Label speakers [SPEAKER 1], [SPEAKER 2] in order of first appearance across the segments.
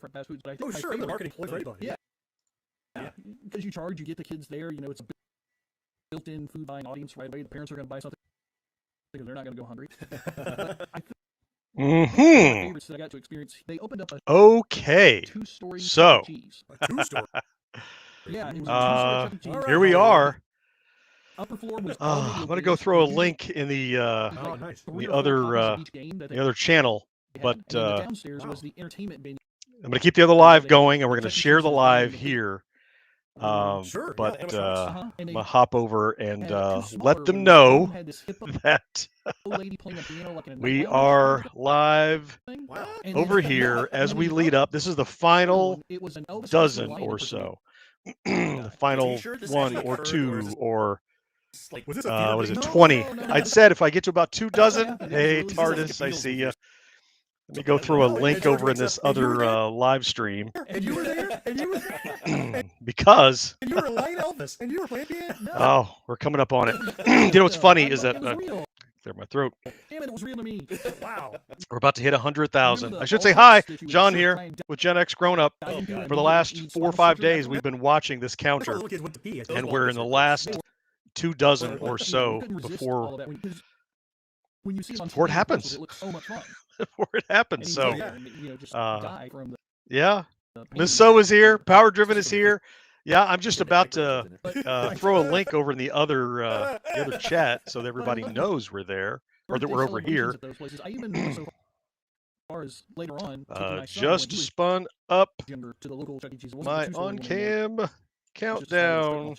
[SPEAKER 1] different fast foods, but I think
[SPEAKER 2] sure, the marketing for anybody.
[SPEAKER 1] Yeah, because you get the kids there. It's a built-in food buying audience right away. The parents are going to buy something because they're not going to go hungry. But I think one of my favorites that I got to experience, they opened up a two-story Chuck E. Cheese.
[SPEAKER 2] A two-story.
[SPEAKER 1] Yeah, it was a two-story Chuck E. Cheese.
[SPEAKER 3] Here we are.
[SPEAKER 1] Upper floor was
[SPEAKER 3] I'm going to go throw a link in the
[SPEAKER 2] nice.
[SPEAKER 3] the other channel, but
[SPEAKER 1] the downstairs was the entertainment venue.
[SPEAKER 3] I'm going to keep the other live going, and we're going to share the live here.
[SPEAKER 2] Sure.
[SPEAKER 3] But
[SPEAKER 2] Yeah,
[SPEAKER 3] I'm going to hop over and let them know that we are live over here as we lead up. This is the final dozen or so. The final one or two or what is it, 20? I'd said if I get to about 2 dozen, hey, TARDIS, I see you. Let me go throw a link over in this other live stream.
[SPEAKER 2] And you were there? And you were there?
[SPEAKER 3] Because...
[SPEAKER 2] And you were Lion Elvis? And you were playing piano?
[SPEAKER 3] Oh, we're coming up on it. You know what's funny is that... clear my throat.
[SPEAKER 1] Damn it, it was real to me.
[SPEAKER 2] Wow.
[SPEAKER 3] We're about to hit 100,000. I should say hi, John here with Gen X Grown Up. For the last 4 or 5 days, we've been watching this counter, and we're in the last 2 dozen or so before it happens. Before it happens. So, yeah, Miss So is here. Power Driven is here. Yeah, I'm just about to throw a link over in the other chat so that everybody knows we're there or that we're over here. Just spun up my on-cam countdown.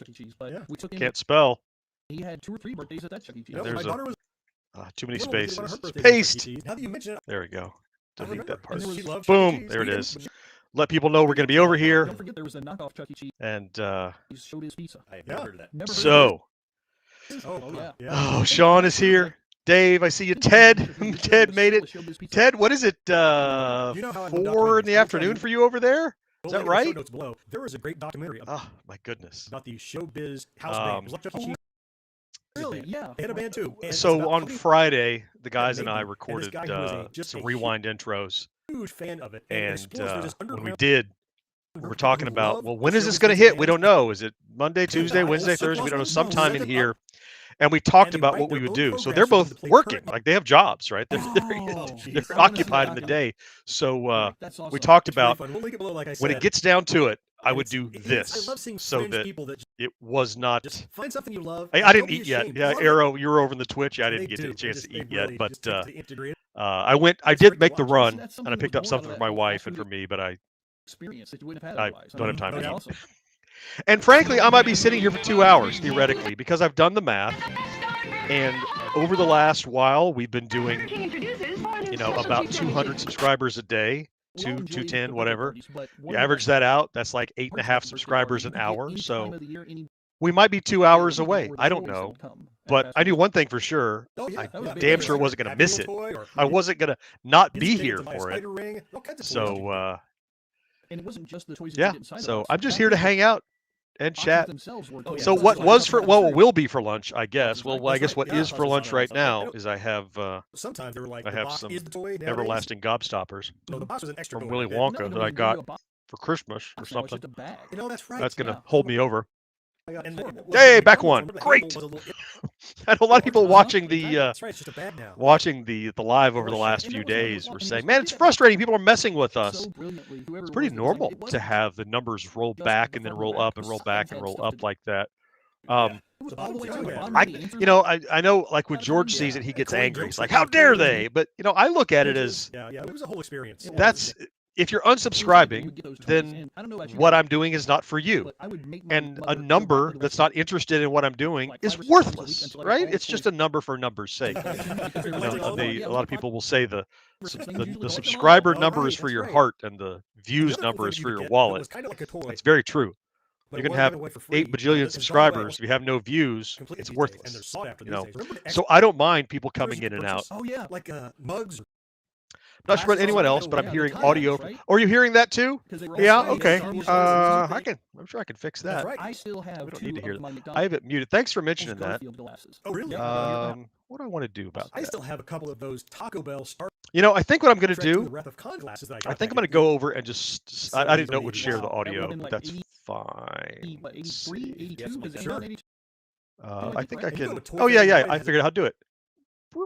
[SPEAKER 3] Can't spell.
[SPEAKER 1] He had 2 or 3 birthdays at that Chuck E. Cheese.
[SPEAKER 3] There's too many spaces. Paste. There we go. Delete that part. Boom. There it is. Let people know we're going to be over here.
[SPEAKER 1] Don't forget there was a knockoff Chuck E. Cheese.
[SPEAKER 3] And
[SPEAKER 1] he showed his pizza.
[SPEAKER 2] I have never heard of that.
[SPEAKER 3] So, Sean is here. Dave, I see you. Ted, Ted made it. Ted, what is it? 4 in the afternoon for you over there? Is that right?
[SPEAKER 2] There was a great documentary.
[SPEAKER 3] Oh my goodness.
[SPEAKER 2] About the showbiz house band.
[SPEAKER 1] Really? Yeah.
[SPEAKER 2] They had a band too.
[SPEAKER 3] So on Friday, the guys and I recorded some rewind intros.
[SPEAKER 2] Huge fan of it.
[SPEAKER 3] And when we did, we were talking about, well, when is this going to hit? We don't know. Is it Monday, Tuesday, Wednesday, Thursday? We don't know. Sometime in here. And we talked about what we would do. So they're both working, like they have jobs, right? They're occupied in the day. So we talked about when it gets down to it, I would do this so that it was not.
[SPEAKER 2] Find something you love.
[SPEAKER 3] I didn't eat yet. Yeah, Arrow, you were over in the Twitch. I didn't get a chance to eat yet, but I did make the run, and I picked up something for my wife and for me, but I don't have time to eat. And frankly, I might be sitting here for 2 hours, theoretically, because I've done the math. And over the last while, we've been doing, about 200 subscribers a day, 210, whatever. You average that out, that's like 8.5 subscribers an hour. So we might be 2 hours away. I don't know. But I knew one thing for sure. I damn sure wasn't going to miss it. I wasn't going to not be here for it. So, yeah. So I'm just here to hang out and chat. So what will be for lunch, I guess. Well, I guess what is for lunch right now is I have some everlasting gobstoppers from Willy Wonka that I got for Christmas or something. That's going to hold me over. Hey, back one. Great. I know a lot of people watching the live over the last few days were saying, man, it's frustrating. People are messing with us. It's pretty normal to have the numbers roll back and then roll up and roll back and roll up like that. I know, like when George sees it, he gets angry. He's like, how dare they? But, I look at it as,
[SPEAKER 2] it was a whole experience.
[SPEAKER 3] If you're unsubscribing, then what I'm doing is not for you. And a number that's not interested in what I'm doing is worthless, right? It's just a number for number's sake. A lot of people will say the subscriber number is for your heart and the views number is for your wallet. It's very true. You can have 8 bajillion subscribers. If you have no views, it's worthless. So I don't mind people coming in and out.
[SPEAKER 2] Oh yeah, like mugs.
[SPEAKER 3] Not sure about anyone else, but I'm hearing audio.
[SPEAKER 1] Right?
[SPEAKER 3] Are you hearing that too? Yeah. Okay. I'm sure I can fix
[SPEAKER 2] That's
[SPEAKER 3] that.
[SPEAKER 2] right.
[SPEAKER 1] I still have
[SPEAKER 3] We don't
[SPEAKER 1] two
[SPEAKER 3] need to hear
[SPEAKER 1] of my
[SPEAKER 3] that.
[SPEAKER 1] McDonald's
[SPEAKER 3] I have it muted. Thanks for mentioning that.
[SPEAKER 1] Garfield glasses.
[SPEAKER 2] Oh, really?
[SPEAKER 3] What do I want to do about
[SPEAKER 2] I
[SPEAKER 3] that?
[SPEAKER 2] still have a couple of those Taco Bell Star
[SPEAKER 3] I think what I'm going to
[SPEAKER 2] Trek to the
[SPEAKER 3] do,
[SPEAKER 2] Wrath of Khan glasses that I got.
[SPEAKER 3] I think I'm
[SPEAKER 2] back
[SPEAKER 3] going to go over and just, I didn't know it would
[SPEAKER 2] 70s,
[SPEAKER 3] share the
[SPEAKER 1] wow. That
[SPEAKER 3] audio,
[SPEAKER 1] would've been
[SPEAKER 3] but
[SPEAKER 1] like
[SPEAKER 3] that's
[SPEAKER 1] 80
[SPEAKER 3] fine.
[SPEAKER 1] What,
[SPEAKER 3] Let's
[SPEAKER 1] 83,
[SPEAKER 3] see.
[SPEAKER 1] 82?
[SPEAKER 2] Yes,
[SPEAKER 1] Was it
[SPEAKER 2] sure.
[SPEAKER 1] 82?
[SPEAKER 3] I think I
[SPEAKER 2] And you go
[SPEAKER 3] can.
[SPEAKER 2] with Toy
[SPEAKER 3] Oh, yeah,
[SPEAKER 2] Fair
[SPEAKER 3] yeah.
[SPEAKER 2] United
[SPEAKER 3] I
[SPEAKER 2] has a-
[SPEAKER 3] figured out how to do it. Boop.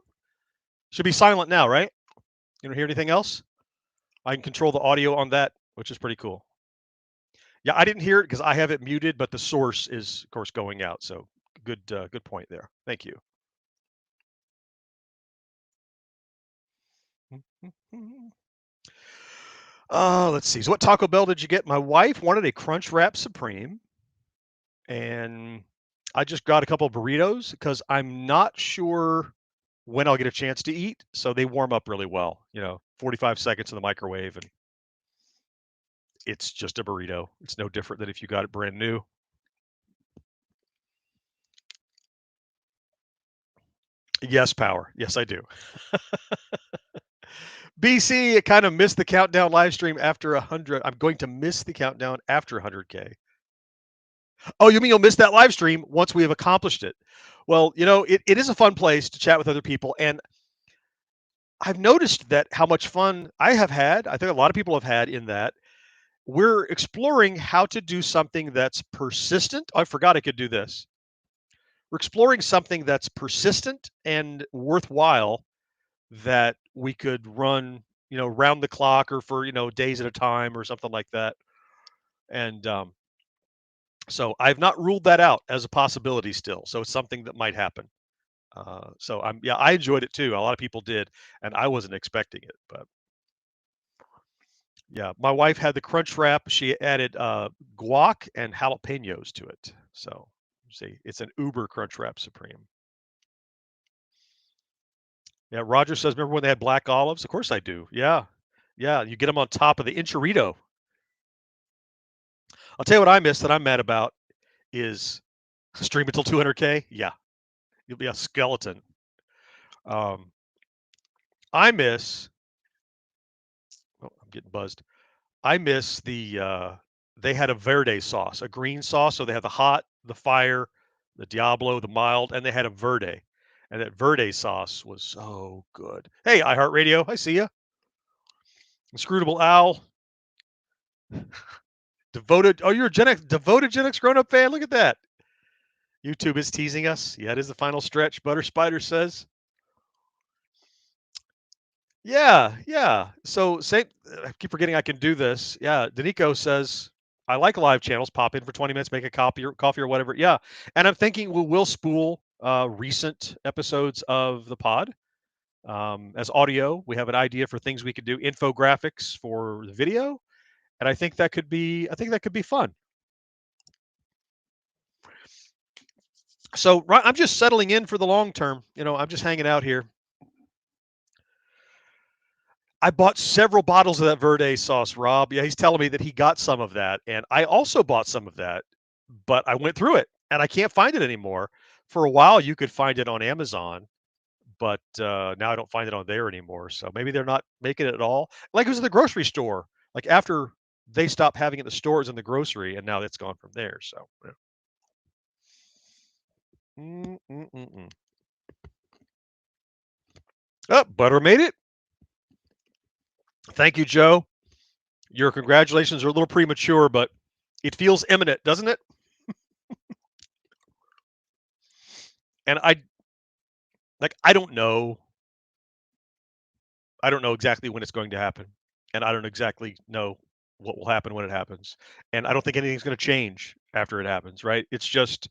[SPEAKER 3] Should be silent now, right? You don't hear anything else? I can control the audio on that, which is pretty cool. Yeah, I didn't hear it because I have it muted, but the source is, of course, going out. So good point there. Thank you. Let's see. So what Taco Bell did you get? My wife wanted a Crunch Wrap Supreme, and I just got a couple of burritos because I'm not sure when I'll get a chance to eat. So they warm up really well. 45 seconds in the microwave, and it's just a burrito. It's no different than if you got it brand new. Yes, Power. Yes, I do. BC, I kind of missed the countdown live stream after 100. I'm going to miss the countdown after 100K. Oh, you mean you'll miss that live stream once we have accomplished it? Well, it is a fun place to chat with other people. And I've noticed that how much fun I have had. I think a lot of people have had in that. We're exploring how to do something that's persistent. I forgot I could do this. We're exploring something that's persistent and worthwhile that we could run, round the clock or for, days at a time or something like that. And so I've not ruled that out as a possibility still. So it's something that might happen. So I enjoyed it too. A lot of people did, and I wasn't expecting it, but yeah, my wife had the crunch wrap. She added guac and jalapenos to it. So see, it's an Uber crunch wrap supreme. Yeah, Roger says, remember when they had black olives? Of course I do. Yeah. Yeah, you get them on top of the enchilada. I'll tell you what I miss that I'm mad about is stream until 200K. Yeah, you'll be a skeleton. I miss. Oh, I'm getting buzzed. I miss They had a verde sauce, a green sauce. So they had the hot, the fire, the Diablo, the mild, and they had a verde. And that verde sauce was so good. Hey, iHeartRadio, I see you. Inscrutable Owl. Devoted. Oh, you're a devoted Gen X grown up fan. Look at that. YouTube is teasing us. Yeah, it is the final stretch. Butter Spider says. Yeah. So I keep forgetting I can do this. Yeah, Danico says I like live channels. Pop in for 20 minutes, make a coffee or whatever. Yeah, and I'm thinking we'll spool recent episodes of the pod as audio. We have an idea for things we could do, infographics for the video, and I think that could be fun. So I'm just settling in for the long term. I'm just hanging out here. I bought several bottles of that verde sauce, Rob. Yeah, he's telling me that he got some of that, and I also bought some of that, but I went through it and I can't find it anymore. For a while, you could find it on Amazon, but now I don't find it on there anymore. So maybe they're not making it at all. Like it was at the grocery store. Like after they stopped having it in the stores and the grocery, and now it's gone from there. So. Yeah. Oh, butter made it. Thank you, Joe. Your congratulations are a little premature, but it feels imminent, doesn't it? And I don't know. I don't know exactly when it's going to happen, and I don't exactly know what will happen when it happens. And I don't think anything's going to change after it happens, right? It's just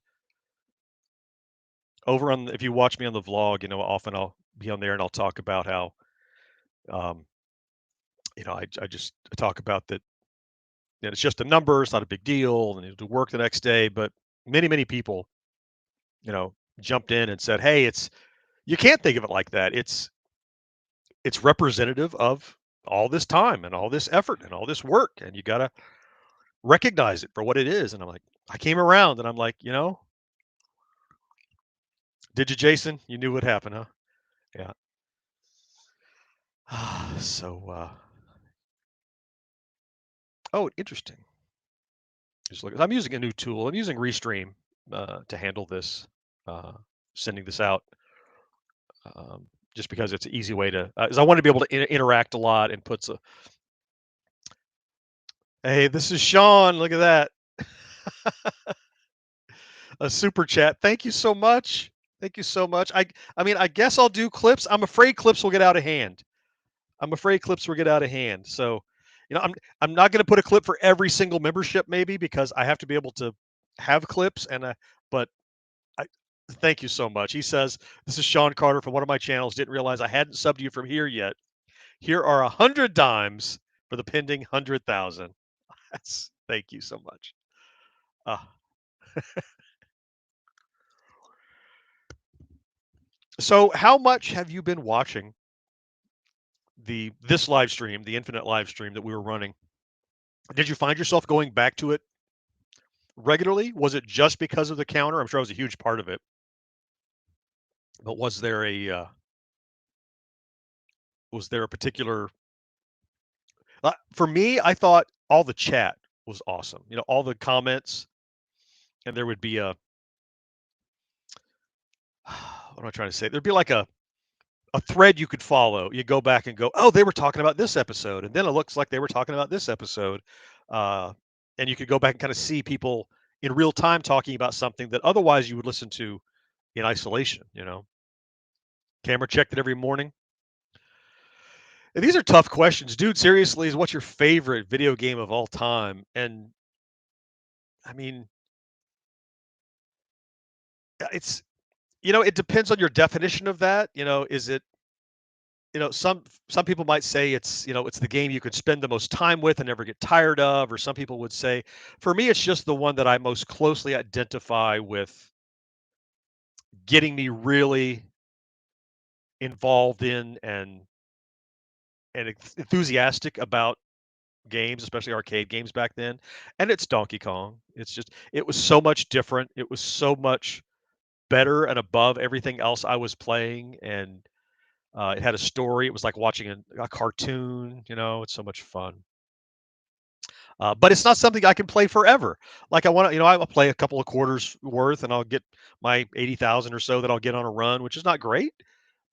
[SPEAKER 3] over on. If you watch me on the vlog, often I'll be on there and I'll talk about how, um, I just talk about that. It's just a number. It's not a big deal, and you have to work the next day. But many people, jumped in and said, "Hey, you can't think of it like that. It's representative of all this time and all this effort and all this work, and you got to recognize it for what it is." And I'm like, I came around and I'm like, did you, Jason? You knew what happened, huh? Yeah. So, oh, interesting. Just look, I'm using a new tool. I'm using Restream to handle this, sending this out, just because it's an easy way to. 'Cause I want to be able to interact a lot and puts a. Hey, this is Sean. Look at that. A super chat. Thank you so much. Thank you so much. I mean, I guess I'll do clips. I'm afraid clips will get out of hand. I'm afraid clips will get out of hand. So, I'm not going to put a clip for every single membership, maybe, because I have to be able to have clips. But I thank you so much. He says, "This is Sean Carter from one of my channels. Didn't realize I hadn't subbed you from here yet. Here are 100 dimes for the pending 100,000." That's thank you so much. Uh, so, how much have you been watching this live stream, the Infinite live stream that we were running? Did you find yourself going back to it regularly? Was it just because of the counter? I'm sure it was a huge part of it. But was there a particular for me, I thought all the chat was awesome. All the comments, and there would be a what am I trying to say? There'd be like a thread you could follow. You go back and go, oh, they were talking about this episode, and then it looks like they were talking about this episode, and you could go back and kind of see people in real time talking about something that otherwise you would listen to in isolation. Camera checked it every morning. And these are tough questions, dude. Seriously, is what's your favorite video game of all time? And I mean, it's it depends on your definition of that. Is it some people might say it's the game you could spend the most time with and never get tired of, or some people would say, for me, it's just the one that I most closely identify with getting me really involved in and enthusiastic about games, especially arcade games back then. And it's Donkey Kong. It was so much different. It was so much better and above everything else I was playing. And it had a story. It was like watching a cartoon. It's so much fun. But it's not something I can play forever. Like I'll play a couple of quarters worth, and I'll get my 80,000 or so that I'll get on a run, which is not great,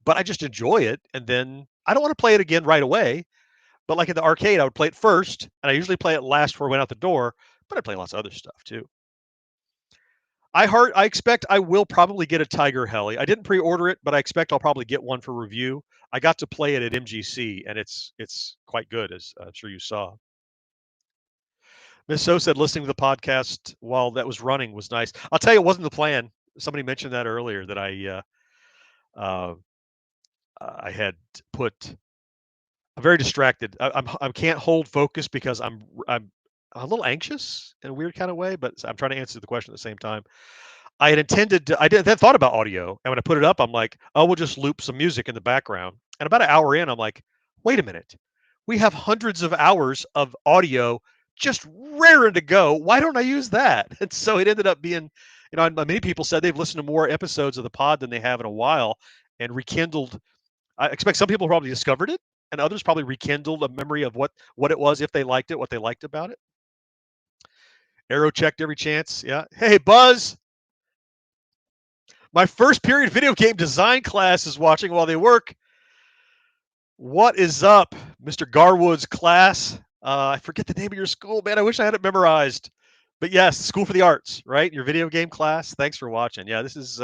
[SPEAKER 3] but I just enjoy it. And then I don't want to play it again right away. But like in the arcade, I would play it first, and I usually play it last before I went out the door. But I play lots of other stuff too. I expect I will probably get a Tiger Heli. I didn't pre-order it, but I expect I'll probably get one for review. I got to play it at MGC, and it's quite good, as I'm sure you saw. Miss So said listening to the podcast while that was running was nice. I'll tell you, it wasn't the plan. Somebody mentioned that earlier that uh, I had put. I'm very distracted. I can't hold focus because I'm a little anxious in a weird kind of way, but I'm trying to answer the question at the same time. I had intended to, I did then thought about audio, and when I put it up, I'm like, oh, we'll just loop some music in the background. And about an hour in, I'm like, wait a minute, we have hundreds of hours of audio just raring to go. Why don't I use that? And so it ended up being, many people said they've listened to more episodes of the pod than they have in a while, and rekindled. I expect some people probably discovered it, and others probably rekindled a memory of what it was, if they liked it, what they liked about it. Arrow checked every chance. Yeah. Hey, Buzz. My first period video game design class is watching while they work. What is up, Mr. Garwood's class? I forget the name of your school, man. I wish I had it memorized. But yes, School for the Arts, right? Your video game class. Thanks for watching. Yeah, this is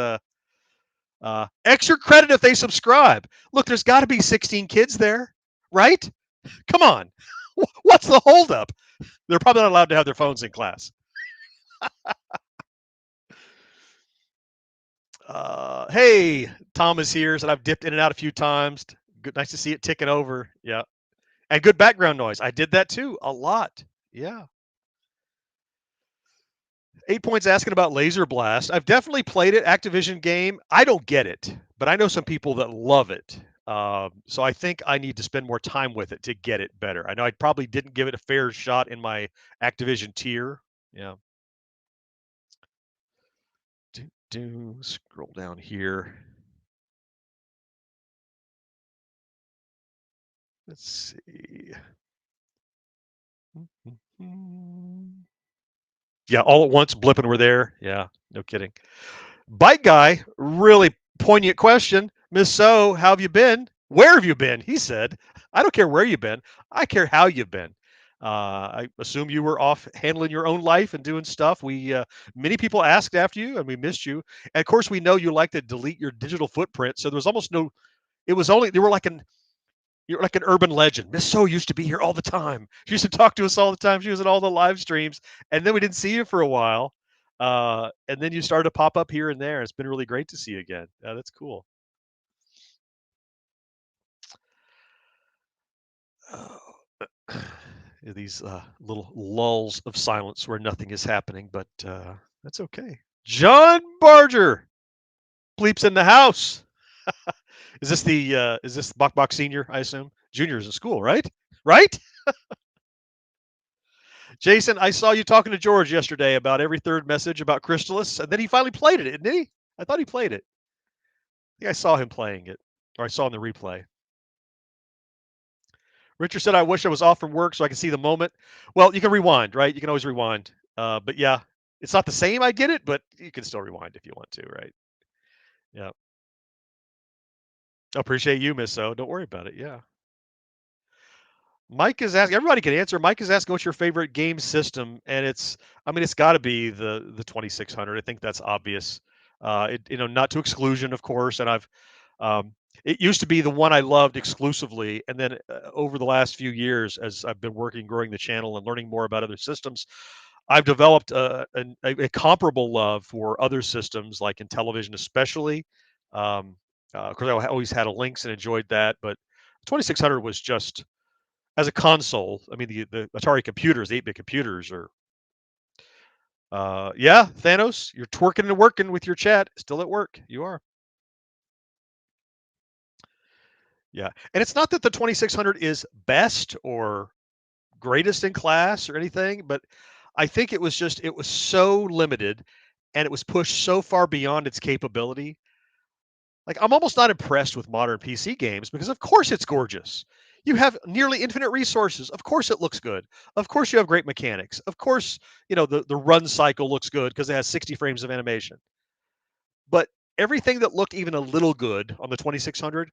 [SPEAKER 3] extra credit if they subscribe. Look, there's got to be 16 kids there, right? Come on. What's the holdup? They're probably not allowed to have their phones in class. Hey, Tom is here, and I've dipped in and out a few times. Good, nice to see it ticking over. Yeah. And good background noise. I did that too a lot. Yeah. 8 Points asking about Laser Blast. I've definitely played it. Activision game. I don't get it, but I know some people that love it. So I think I need to spend more time with it to get it better. I know I probably didn't give it a fair shot in my Activision tier. Yeah. Scroll down here. Let's see. Yeah, all at once, blipping we're there. Yeah, no kidding. Bike guy, really poignant question. Miss So, how have you been? Where have you been? He said, I don't care where you've been. I care how you've been. I assume you were off handling your own life and doing stuff. Many people asked after you, and we missed you. And of course, we know you like to delete your digital footprint. So there was almost no. It was only they were like you're like an urban legend. Miss So used to be here all the time. She used to talk to us all the time. She was at all the live streams, and then we didn't see you for a while. And then you started to pop up here and there. It's been really great to see you again. That's cool. These little lulls of silence where nothing is happening, but that's okay. John Barger bleeps in the house. Is this Bok Bok Senior? I assume Junior's in school, right? Right? Jason, I saw you talking to George yesterday about every third message about Crystallis, and then he finally played it, didn't he? I thought he played it. I think I saw him playing it, or I saw in the replay. Richard said, I wish I was off from work so I could see the moment. Well, you can rewind, right? You can always rewind. But yeah, it's not the same, I get it, but you can still rewind if you want to, right? Yeah. I appreciate you, Miss So. Don't worry about it. Yeah. Mike is asking, everybody can answer. Mike is asking what's your favorite game system, and it's got to be the 2600. I think that's obvious. Not to exclusion, of course, and it used to be the one I loved exclusively, and then over the last few years, as I've been working, growing the channel, and learning more about other systems, I've developed a comparable love for other systems, like in television, especially. Of course, I always had a Lynx and enjoyed that, but 2600 was just as a console. I mean, the Atari computers, the 8-bit computers, are. Yeah, Thanos, you're twerking and working with your chat. Still at work. You are. Yeah, and it's not that the 2600 is best or greatest in class or anything, but I think it was so limited, and it was pushed so far beyond its capability. Like, I'm almost not impressed with modern PC games because of course it's gorgeous. You have nearly infinite resources. Of course it looks good. Of course you have great mechanics. Of course, the run cycle looks good because it has 60 frames of animation. But everything that looked even a little good on the 2600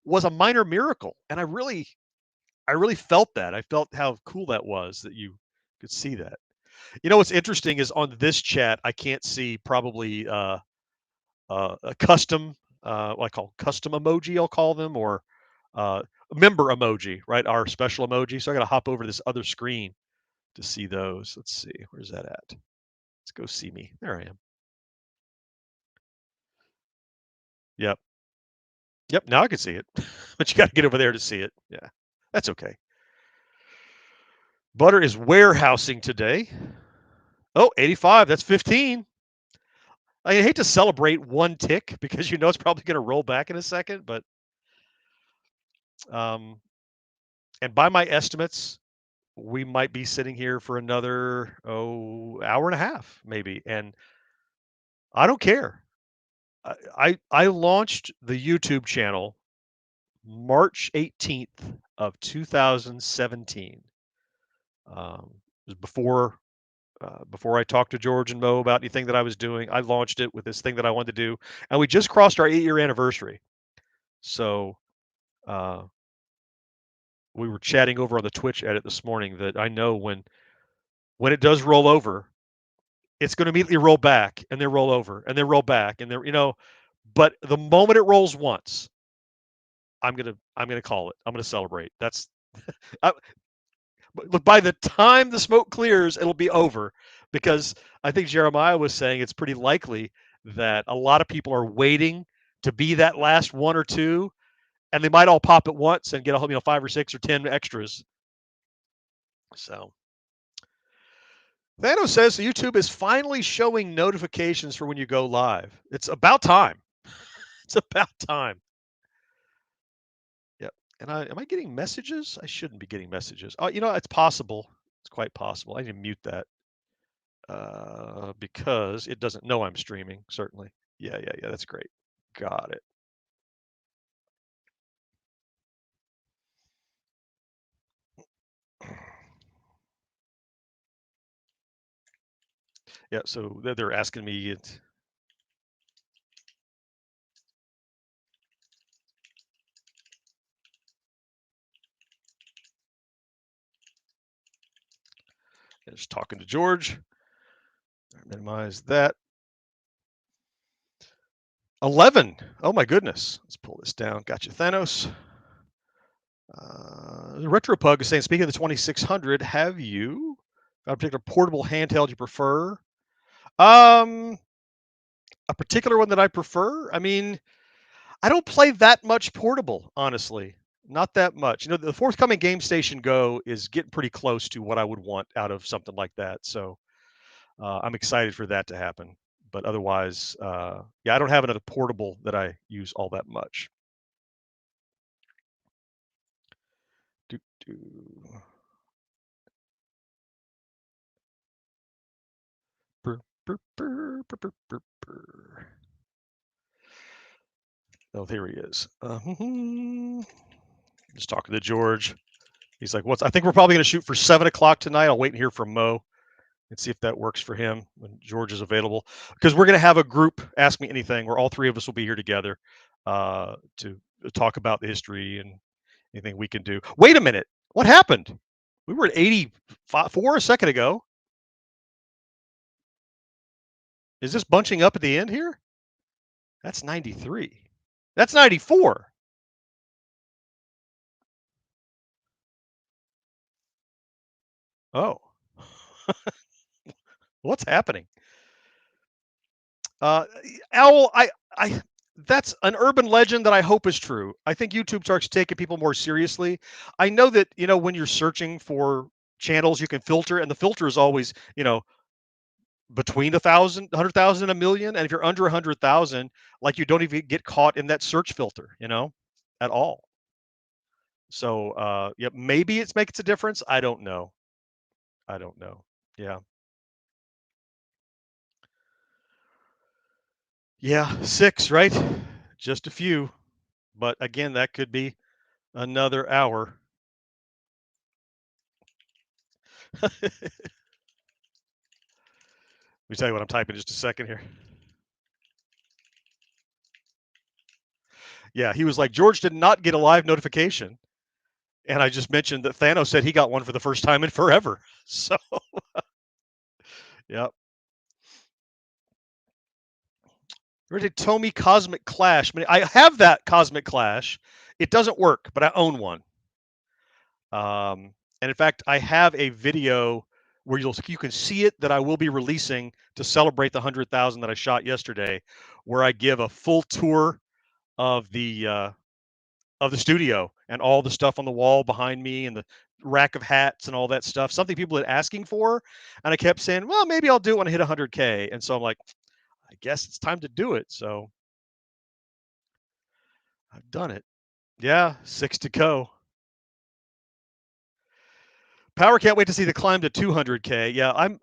[SPEAKER 3] was a minor miracle, and I really felt that. I felt how cool that was that you could see that. What's interesting is on this chat, I can't see probably a custom, what I call custom emoji, I'll call them, or member emoji, right? Our special emoji. So I got to hop over to this other screen to see those. Let's see. Where's that at? Let's go see me. There I am. Yep. Yep. Now I can see it, but you got to get over there to see it. Yeah. That's okay. Butter is warehousing today. Oh, 85. That's 15. I hate to celebrate one tick because it's probably going to roll back in a second, but and by my estimates, we might be sitting here for another hour and a half maybe, and I don't care. I launched the YouTube channel March 18th of 2017. It was before I talked to George and Mo about anything that I was doing. I launched it with this thing that I wanted to do, and we just crossed our 8-year anniversary. So we were chatting over on the Twitch edit this morning that I know when it does roll over, it's going to immediately roll back and then roll over and then roll back and then but the moment it rolls once, I'm gonna call it. I'm gonna celebrate. That's look, by the time the smoke clears, it'll be over, because I think Jeremiah was saying it's pretty likely that a lot of people are waiting to be that last one or two, and they might all pop at once and get 5 or 6 or 10 extras. So Thanos says YouTube is finally showing notifications for when you go live. It's about time. It's about time. Yep. And am I getting messages? I shouldn't be getting messages. Oh, it's possible. It's quite possible. I need to mute that because it doesn't know I'm streaming. Certainly. Yeah. That's great. Got it. Yeah, so they're asking me. Just talking to George. Minimize that. 11. Oh my goodness. Let's pull this down. Gotcha, Thanos. Retropug is saying, speaking of the 2600, have you got a particular portable handheld you prefer? A particular one that I prefer? I mean, I don't play that much portable, honestly. Not that much. The forthcoming Game Station Go is getting pretty close to what I would want out of something like that. So I'm excited for that to happen. But otherwise, yeah, I don't have another portable that I use all that much. Oh, here he is. Just talking to George. He's like, I think we're probably going to shoot for 7 o'clock tonight. I'll wait and hear from Mo and see if that works for him when George is available. Because we're going to have a group Ask Me Anything where all three of us will be here together to talk about the history and anything we can do. Wait a minute. What happened? We were at 84 a second ago. Is this bunching up at the end here? That's 93. That's 94. Oh. What's happening? Owl, I that's an urban legend that I hope is true. I think YouTube starts taking people more seriously. I know that, when you're searching for channels, you can filter, and the filter is always, between 1,000, 100,000, and a million. And if you're under 100,000, like, you don't even get caught in that search filter, at all. So, yeah, maybe it makes a difference. I don't know. Yeah. Yeah, 6, right? Just a few. But again, that could be another hour. Let me tell you what I'm typing just a second here. Yeah, he was like, George did not get a live notification. And I just mentioned that Thanos said he got one for the first time in forever. So, yeah. Ready Tomy Cosmic Clash. I have that Cosmic Clash. It doesn't work, but I own one. And in fact, I have a video where you can see it that I will be releasing to celebrate the 100,000 that I shot yesterday, where I give a full tour of the studio and all the stuff on the wall behind me and the rack of hats and all that stuff. Something people had asking for, and I kept saying, well, maybe I'll do it when I hit 100K. And so I'm like, I guess it's time to do it. So I've done it. Yeah, 6 to go. Power can't wait to see the climb to 200K. Yeah, I'm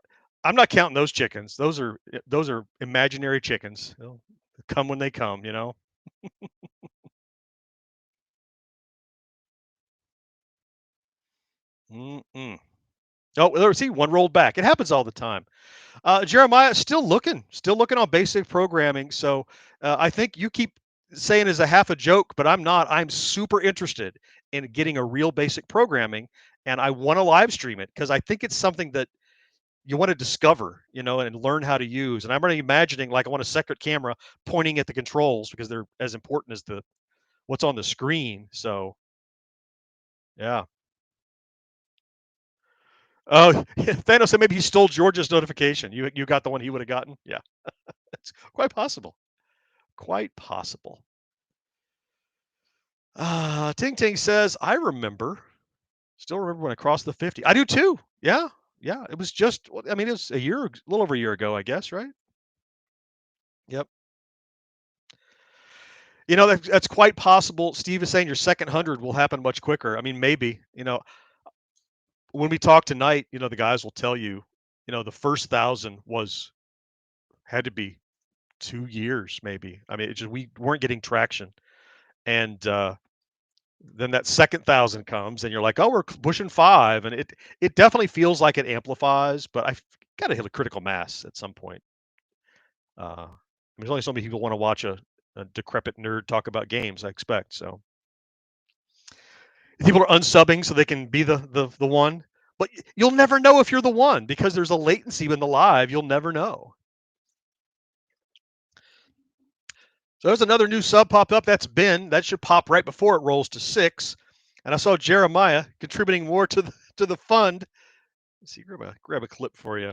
[SPEAKER 3] not counting those chickens. Those are imaginary chickens. They'll come when they come, Mm-mm. Oh, let's see, one rolled back. It happens all the time. Jeremiah, still looking on basic programming. So I think you keep saying as a half a joke, but I'm not. I'm super interested in getting a real basic programming, and I want to live stream it because I think it's something that you want to discover, and learn how to use. And I'm already imagining, like, I want a second camera pointing at the controls because they're as important as what's on the screen. So yeah. Oh, Thanos said maybe he stole George's notification. You got the one he would have gotten. Yeah, it's quite possible. Quite possible. Ting Ting says, I still remember when I crossed the 50. I do too. Yeah. Yeah. It was just, it was a little over a year ago, I guess, right? Yep. That's quite possible. Steve is saying your second 100 will happen much quicker. Maybe, when we talk tonight, the guys will tell you, the first 1,000 had to be 2 years, maybe. We weren't getting traction. And, then that second 1,000 comes and you're like, oh, we're pushing 5. And it definitely feels like it amplifies, but got to hit a critical mass at some point. There's only so many people want to watch a decrepit nerd talk about games, I expect. So people are unsubbing so they can be the one, but you'll never know if you're the one because there's a latency in the live. You'll never know. So there's another new sub pop up. That should pop right before it rolls to 6. And I saw Jeremiah contributing more to the fund. Let's see, grab a clip for you.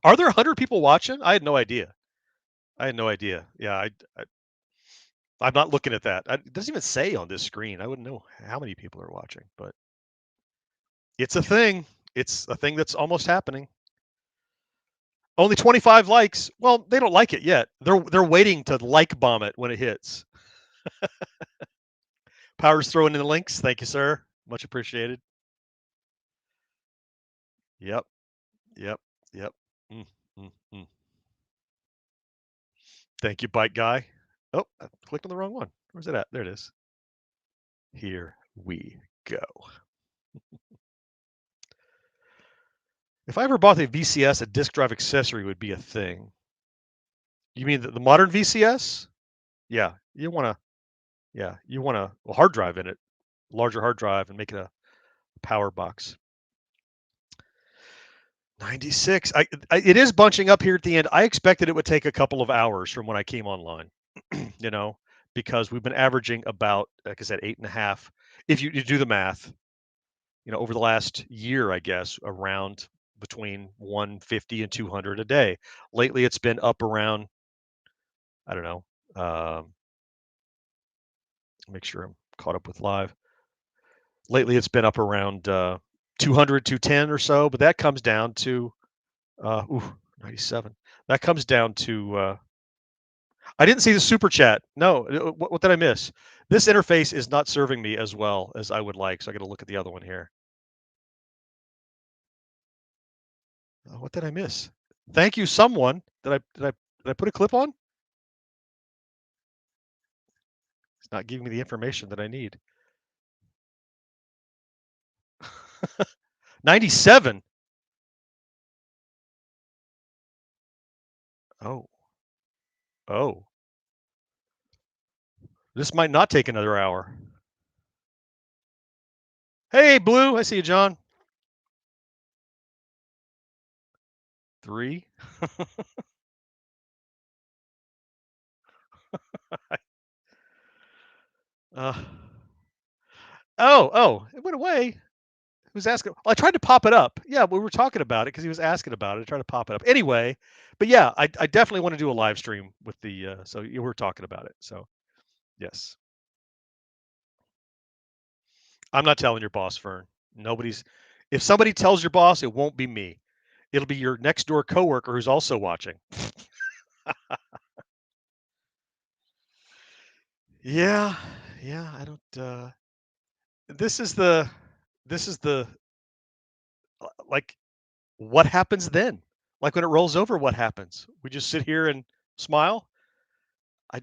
[SPEAKER 3] Are there 100 people watching? I had no idea. Yeah, I'm not looking at that. It doesn't even say on this screen. I wouldn't know how many people are watching, but it's a thing. It's a thing that's almost happening. Only 25 likes. Well, they don't like it yet. They're waiting to like bomb it when it hits. Power's throwing in the links. Thank you, sir. Much appreciated. Yep. Mm, mm, mm. Thank you, Bike Guy. Oh, I clicked on the wrong one. Where's it at? There it is. Here we go. If I ever bought a VCS, a disk drive accessory would be a thing. You mean the modern VCS? Yeah, you want a hard drive in it, larger hard drive, and make it a power box. 96. It is bunching up here at the end. I expected it would take a couple of hours from when I came online, because we've been averaging about, like I said, 8.5. If you do the math, over the last year, I guess, around between 150 and 200 a day. Lately, it's been up around, I don't know, make sure I'm caught up with live. Lately, it's been up around 200, 210 or so, but that comes down to 97. That comes down to I didn't see the super chat. No, what did I miss? This interface is not serving me as well as I would like, so I got to look at the other one here. What did I miss? Thank you, someone. Did I put a clip on? It's not giving me the information that I need. 97. Oh. This might not take another hour. Hey, Blue. I see you, John. 3. It went away. Who's asking? Well, I tried to pop it up. Yeah, we were talking about it because he was asking about it. I tried to pop it up. Anyway, but yeah, I definitely want to do a live stream with the. So you were talking about it. So yes, I'm not telling your boss, Fern. Nobody's. If somebody tells your boss, it won't be me. It'll be your next door coworker who's also watching. Yeah. I don't. This is the. Like, what happens then? Like when it rolls over, what happens? We just sit here and smile.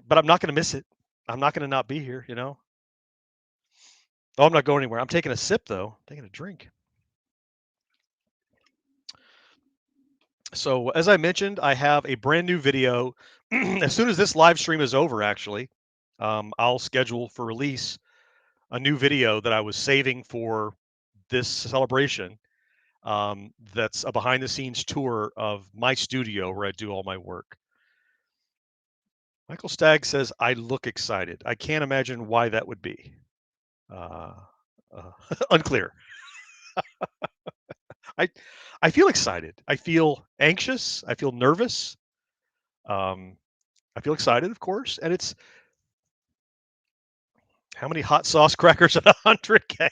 [SPEAKER 3] But I'm not going to miss it. I'm not going to not be here. Oh, I'm not going anywhere. I'm taking a sip though. I'm taking a drink. So as I mentioned, I have a brand new video. As soon as this live stream is over, actually, I'll schedule for release a new video that I was saving for this celebration. That's a behind the scenes tour of my studio where I do all my work. Michael Stagg says, I look excited. I can't imagine why that would be. Unclear. I feel excited. I feel anxious. I feel nervous. I feel excited, of course. And it's how many hot sauce crackers at 100K?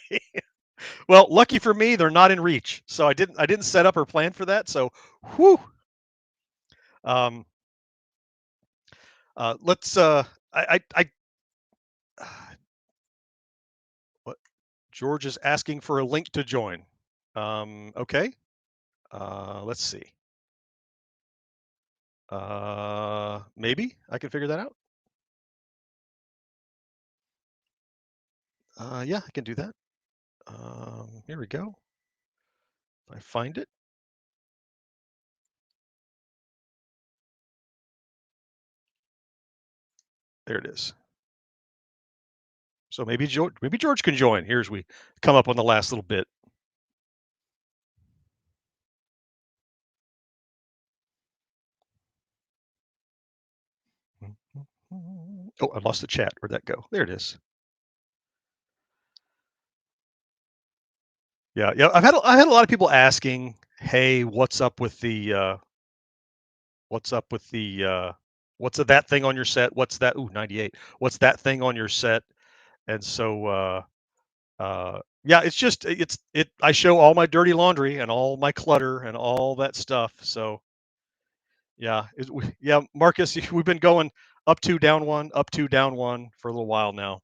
[SPEAKER 3] Well, lucky for me, they're not in reach. So I didn't set up or plan for that. So, whew. Let's. What? George is asking for a link to join. Okay. Let's see. Maybe I can figure that out. Yeah, I can do that. Here we go. If I find it. There it is. So maybe George can join. Here's we come up on the last little bit. Oh, I lost the chat. Where'd that go? There it is. Yeah. I've had a lot of people asking, "Hey, what's up with the what's that thing on your set? What's that? Ooh, 98. What's that thing on your set?" And so yeah, I show all my dirty laundry and all my clutter and all that stuff. So yeah, yeah, Marcus, we've been going up 2 down 1, up 2 down 1 for a little while now.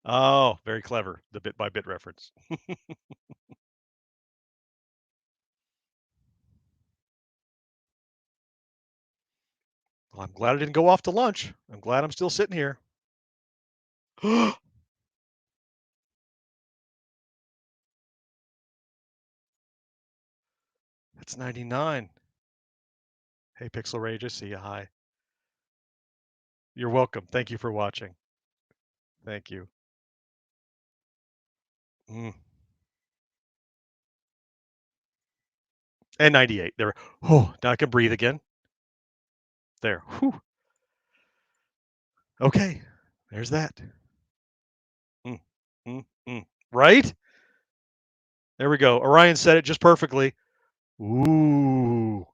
[SPEAKER 3] Oh, very clever, the bit by bit reference. Well, I'm glad I didn't go off to lunch. I'm glad I'm still sitting here. That's 99. Hey, Pixel Rage, I see you. Hi. You're welcome. Thank you for watching. Thank you. And 98. There. Oh, now I can breathe again. There. Whew. Okay. There's that. Right? There we go. Orion said it just perfectly. Ooh.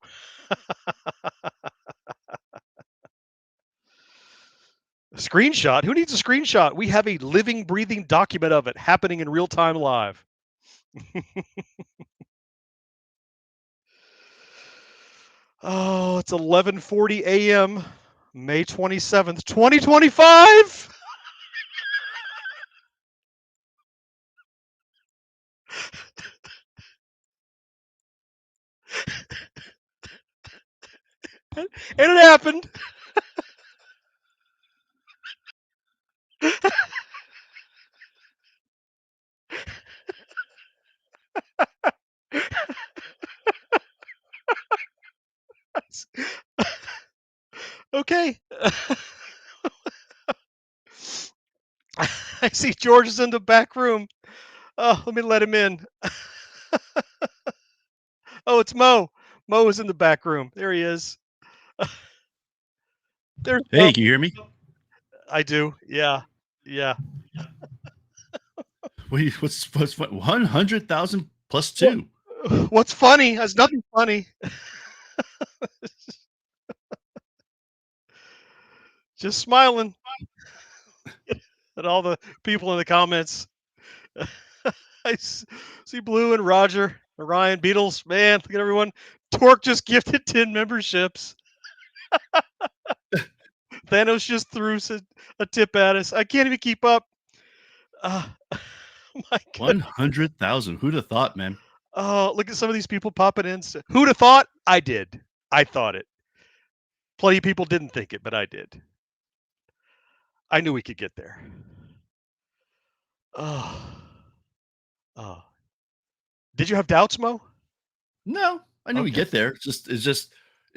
[SPEAKER 3] A screenshot? Who needs a screenshot? We have a living, breathing document of it happening in real time live. Oh, it's 11:40 a.m. May 27th, 2025. And it happened. Okay. I see George is in the back room. Oh, let me let him in. Oh, it's Mo. Mo is in the back room. There he is. There's
[SPEAKER 4] Hey,
[SPEAKER 3] Mo.
[SPEAKER 4] can you hear me?
[SPEAKER 3] I do. Yeah. Yeah.
[SPEAKER 4] What's 100,000 plus 2?
[SPEAKER 3] What's funny? There's nothing funny. Just smiling at all the people in the comments. I see Blue and Roger, Orion, Beatles. Man, look at everyone. Torque just gifted 10 memberships. Thanos just threw a tip at us. I can't even keep up. My God.
[SPEAKER 4] 100,000. Who'd have thought, man?
[SPEAKER 3] Oh, look at some of these people popping in. Who'd have thought? I did. I thought it. Plenty of people didn't think it, but I did. I knew we could get there. Oh. Did you have doubts, Mo?
[SPEAKER 4] No, I knew we'd get there. It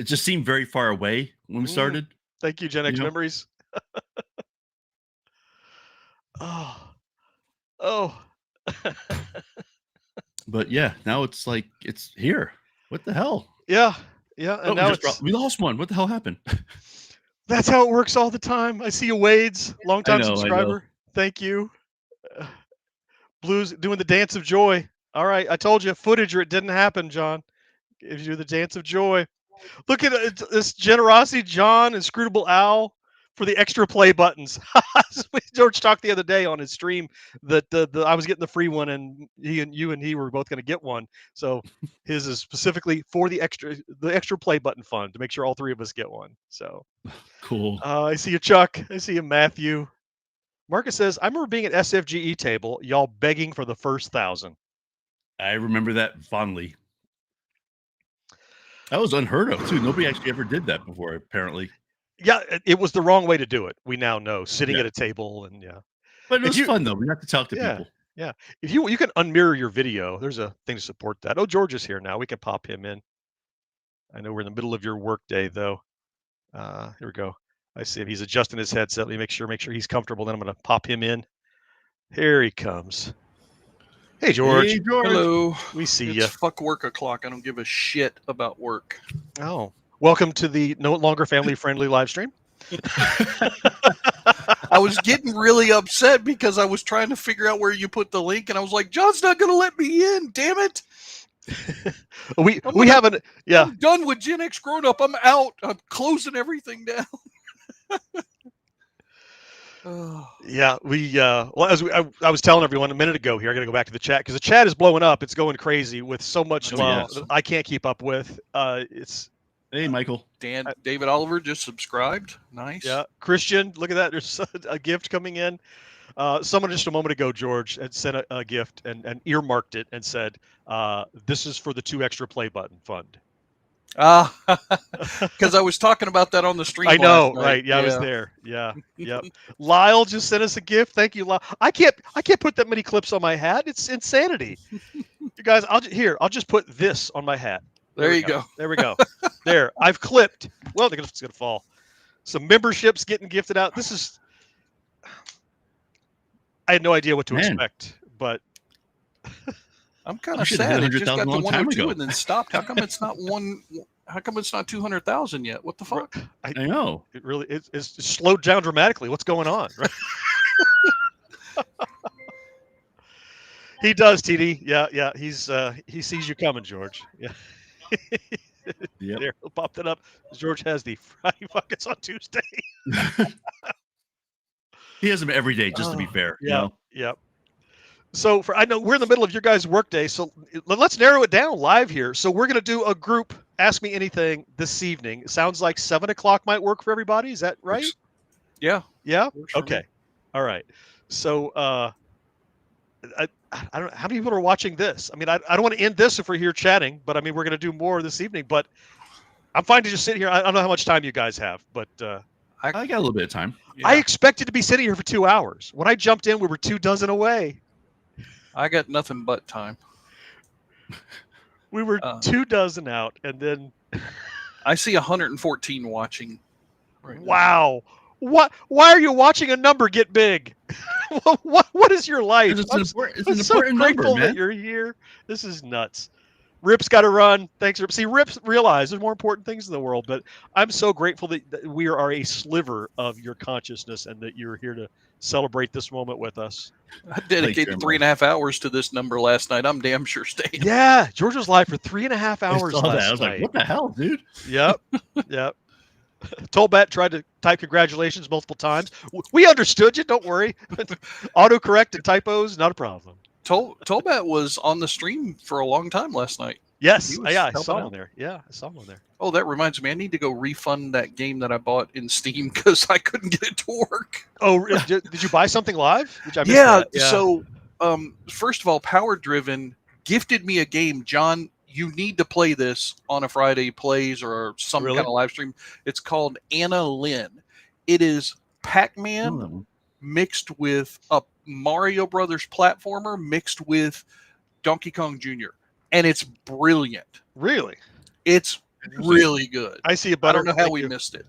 [SPEAKER 4] just seemed very far away when we started.
[SPEAKER 3] Thank you, Gen X Memories. Oh.
[SPEAKER 4] But yeah, now it's like it's here. What the hell?
[SPEAKER 3] Yeah. And now
[SPEAKER 4] we lost one. What the hell happened?
[SPEAKER 3] That's how it works all the time. I see you, Wade's longtime subscriber. Thank you. Blues doing the dance of joy. All right, I told you, footage or it didn't happen, John. Gives you the dance of joy. Look at this generosity, John, Inscrutable Owl, for the extra play buttons. George talked the other day on his stream that I was getting the free one, and you and he were both going to get one. So his is specifically for the extra play button fund to make sure all three of us get one. So
[SPEAKER 4] cool.
[SPEAKER 3] I see you, Chuck. I see you, Matthew. Marcus says, I remember being at SFGE table, y'all begging for the first 1,000.
[SPEAKER 4] I remember that fondly. That was unheard of, too. Nobody actually ever did that before, apparently.
[SPEAKER 3] Yeah, it was the wrong way to do it. We now know, sitting at a table and
[SPEAKER 4] But it was fun, though. We got to talk to people.
[SPEAKER 3] Yeah. If you can unmirror your video, there's a thing to support that. Oh, George is here now. We can pop him in. I know we're in the middle of your workday, though. Here we go. I see if he's adjusting his headset. Let me make sure he's comfortable. Then I'm going to pop him in. Here he comes. Hey, George.
[SPEAKER 4] Hey, George.
[SPEAKER 5] Hello.
[SPEAKER 3] We see
[SPEAKER 5] It's
[SPEAKER 3] you.
[SPEAKER 5] fuck work o'clock. I don't give a shit about work.
[SPEAKER 3] Oh, welcome to the no longer family-friendly live stream.
[SPEAKER 5] I was getting really upset because I was trying to figure out where you put the link, and I was like, John's not going to let me in. Damn it!
[SPEAKER 3] we haven't. Yeah,
[SPEAKER 5] I'm done with Gen X Grown Up. I'm out. I'm closing everything down.
[SPEAKER 3] yeah. Well, as I was telling everyone a minute ago here, I got to go back to the chat because the chat is blowing up. It's going crazy with so much love
[SPEAKER 4] yes.
[SPEAKER 3] I can't keep up with. It's.
[SPEAKER 4] Hey, Michael.
[SPEAKER 5] David Oliver just subscribed. Nice.
[SPEAKER 3] Yeah, Christian, look at that. There's a gift coming in. Someone just a moment ago, George, had sent a gift and earmarked it and said, "This is for the 2 extra play button fund."
[SPEAKER 5] Because I was talking about that on the stream.
[SPEAKER 3] I know,
[SPEAKER 5] last night.
[SPEAKER 3] right? Yeah, I was there. Yeah, yep. Lyle just sent us a gift. Thank you, Lyle. I can't put that many clips on my hat. It's insanity. You guys, I'll just put this on my hat.
[SPEAKER 5] There you go.
[SPEAKER 3] There we go. There, I've clipped. Well, it's gonna fall. Some memberships getting gifted out. This is. I had no idea what to expect, but
[SPEAKER 5] I'm kind of sad. It just got to 102
[SPEAKER 4] ago.
[SPEAKER 5] and then stopped. How come it's not one? How come it's not 200,000 yet? What the fuck?
[SPEAKER 4] I know.
[SPEAKER 3] It really it's slowed down dramatically. What's going on? Right? He does, TD. Yeah. He sees you coming, George. Yeah.
[SPEAKER 4] Yep.
[SPEAKER 3] There, he'll pop that up. George has the Friday buckets on Tuesday.
[SPEAKER 4] He has them every day, just to be fair.
[SPEAKER 3] Yeah.
[SPEAKER 4] You know?
[SPEAKER 3] Yep. So I know we're in the middle of your guys' workday, so let's narrow it down live here. So we're going to do a group Ask Me Anything this evening. It sounds like 7 o'clock might work for everybody. Is that right?
[SPEAKER 5] Yeah.
[SPEAKER 3] Yeah.
[SPEAKER 5] Works for
[SPEAKER 3] Okay.
[SPEAKER 5] me.
[SPEAKER 3] All right. So I don't know how many people are watching this. I mean, I don't want to end this if we're here chatting, but I mean, we're going to do more this evening. But I'm fine to just sit here. I don't know how much time you guys have, but
[SPEAKER 4] I got a little bit of time.
[SPEAKER 5] Yeah.
[SPEAKER 3] I expected to be sitting here for 2 hours. When I jumped in, we were 24 away.
[SPEAKER 5] I got nothing but time.
[SPEAKER 3] We were 24 out, and then
[SPEAKER 5] I see 114 watching. Right now.
[SPEAKER 3] wow. What? Why are you watching a number get big? What is your life?
[SPEAKER 4] It's
[SPEAKER 3] I'm
[SPEAKER 4] an
[SPEAKER 3] so
[SPEAKER 4] important number,
[SPEAKER 3] grateful that
[SPEAKER 4] man.
[SPEAKER 3] you're here. This is nuts. Rip's got to run. Thanks, Rip. See, Rip's realized there's more important things in the world, but I'm so grateful that we are a sliver of your consciousness and that you're here to celebrate this moment with us.
[SPEAKER 5] I dedicated 3.5 hours to this number last night. I'm damn sure staying.
[SPEAKER 3] Yeah, George was live for 3.5 hours last
[SPEAKER 4] I was
[SPEAKER 3] night.
[SPEAKER 4] like, what the hell, dude?
[SPEAKER 3] Yep. Tolbat tried to type congratulations multiple times. We understood you. Don't worry. Autocorrect and typos, not a problem.
[SPEAKER 5] Tolbat was on the stream for a long time last night.
[SPEAKER 3] Yes.
[SPEAKER 5] was
[SPEAKER 3] Yeah, I
[SPEAKER 5] helping
[SPEAKER 3] saw
[SPEAKER 5] out.
[SPEAKER 3] him there. Yeah, I saw him there.
[SPEAKER 5] Oh, that reminds me. I need to go refund that game that I bought in Steam because I couldn't get it to work.
[SPEAKER 3] Oh, did you buy something live?
[SPEAKER 5] Yeah. So, first of all, Power Driven gifted me a game. John, you need to play this on a Friday Plays or some
[SPEAKER 3] Really?
[SPEAKER 5] kind of live stream. It's called Anna Lynn. It is Pac-Man mixed with a Mario Brothers platformer mixed with Donkey Kong Jr. And it's brilliant.
[SPEAKER 3] Really?
[SPEAKER 5] It's really good.
[SPEAKER 3] I see a
[SPEAKER 5] I
[SPEAKER 3] button.
[SPEAKER 5] don't know how we missed it.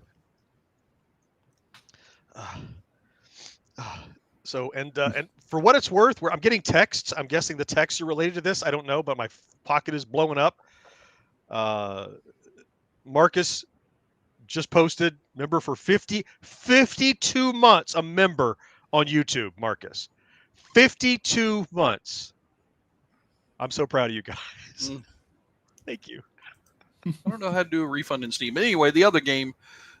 [SPEAKER 3] So and for what it's worth, I'm getting texts. I'm guessing the texts are related to this. I don't know, but my pocket is blowing up. Marcus just posted member for 52 months. A member on YouTube, Marcus. 52 months. I'm so proud of you guys. Thank you.
[SPEAKER 5] I don't know how to do a refund in Steam. But anyway, the other game,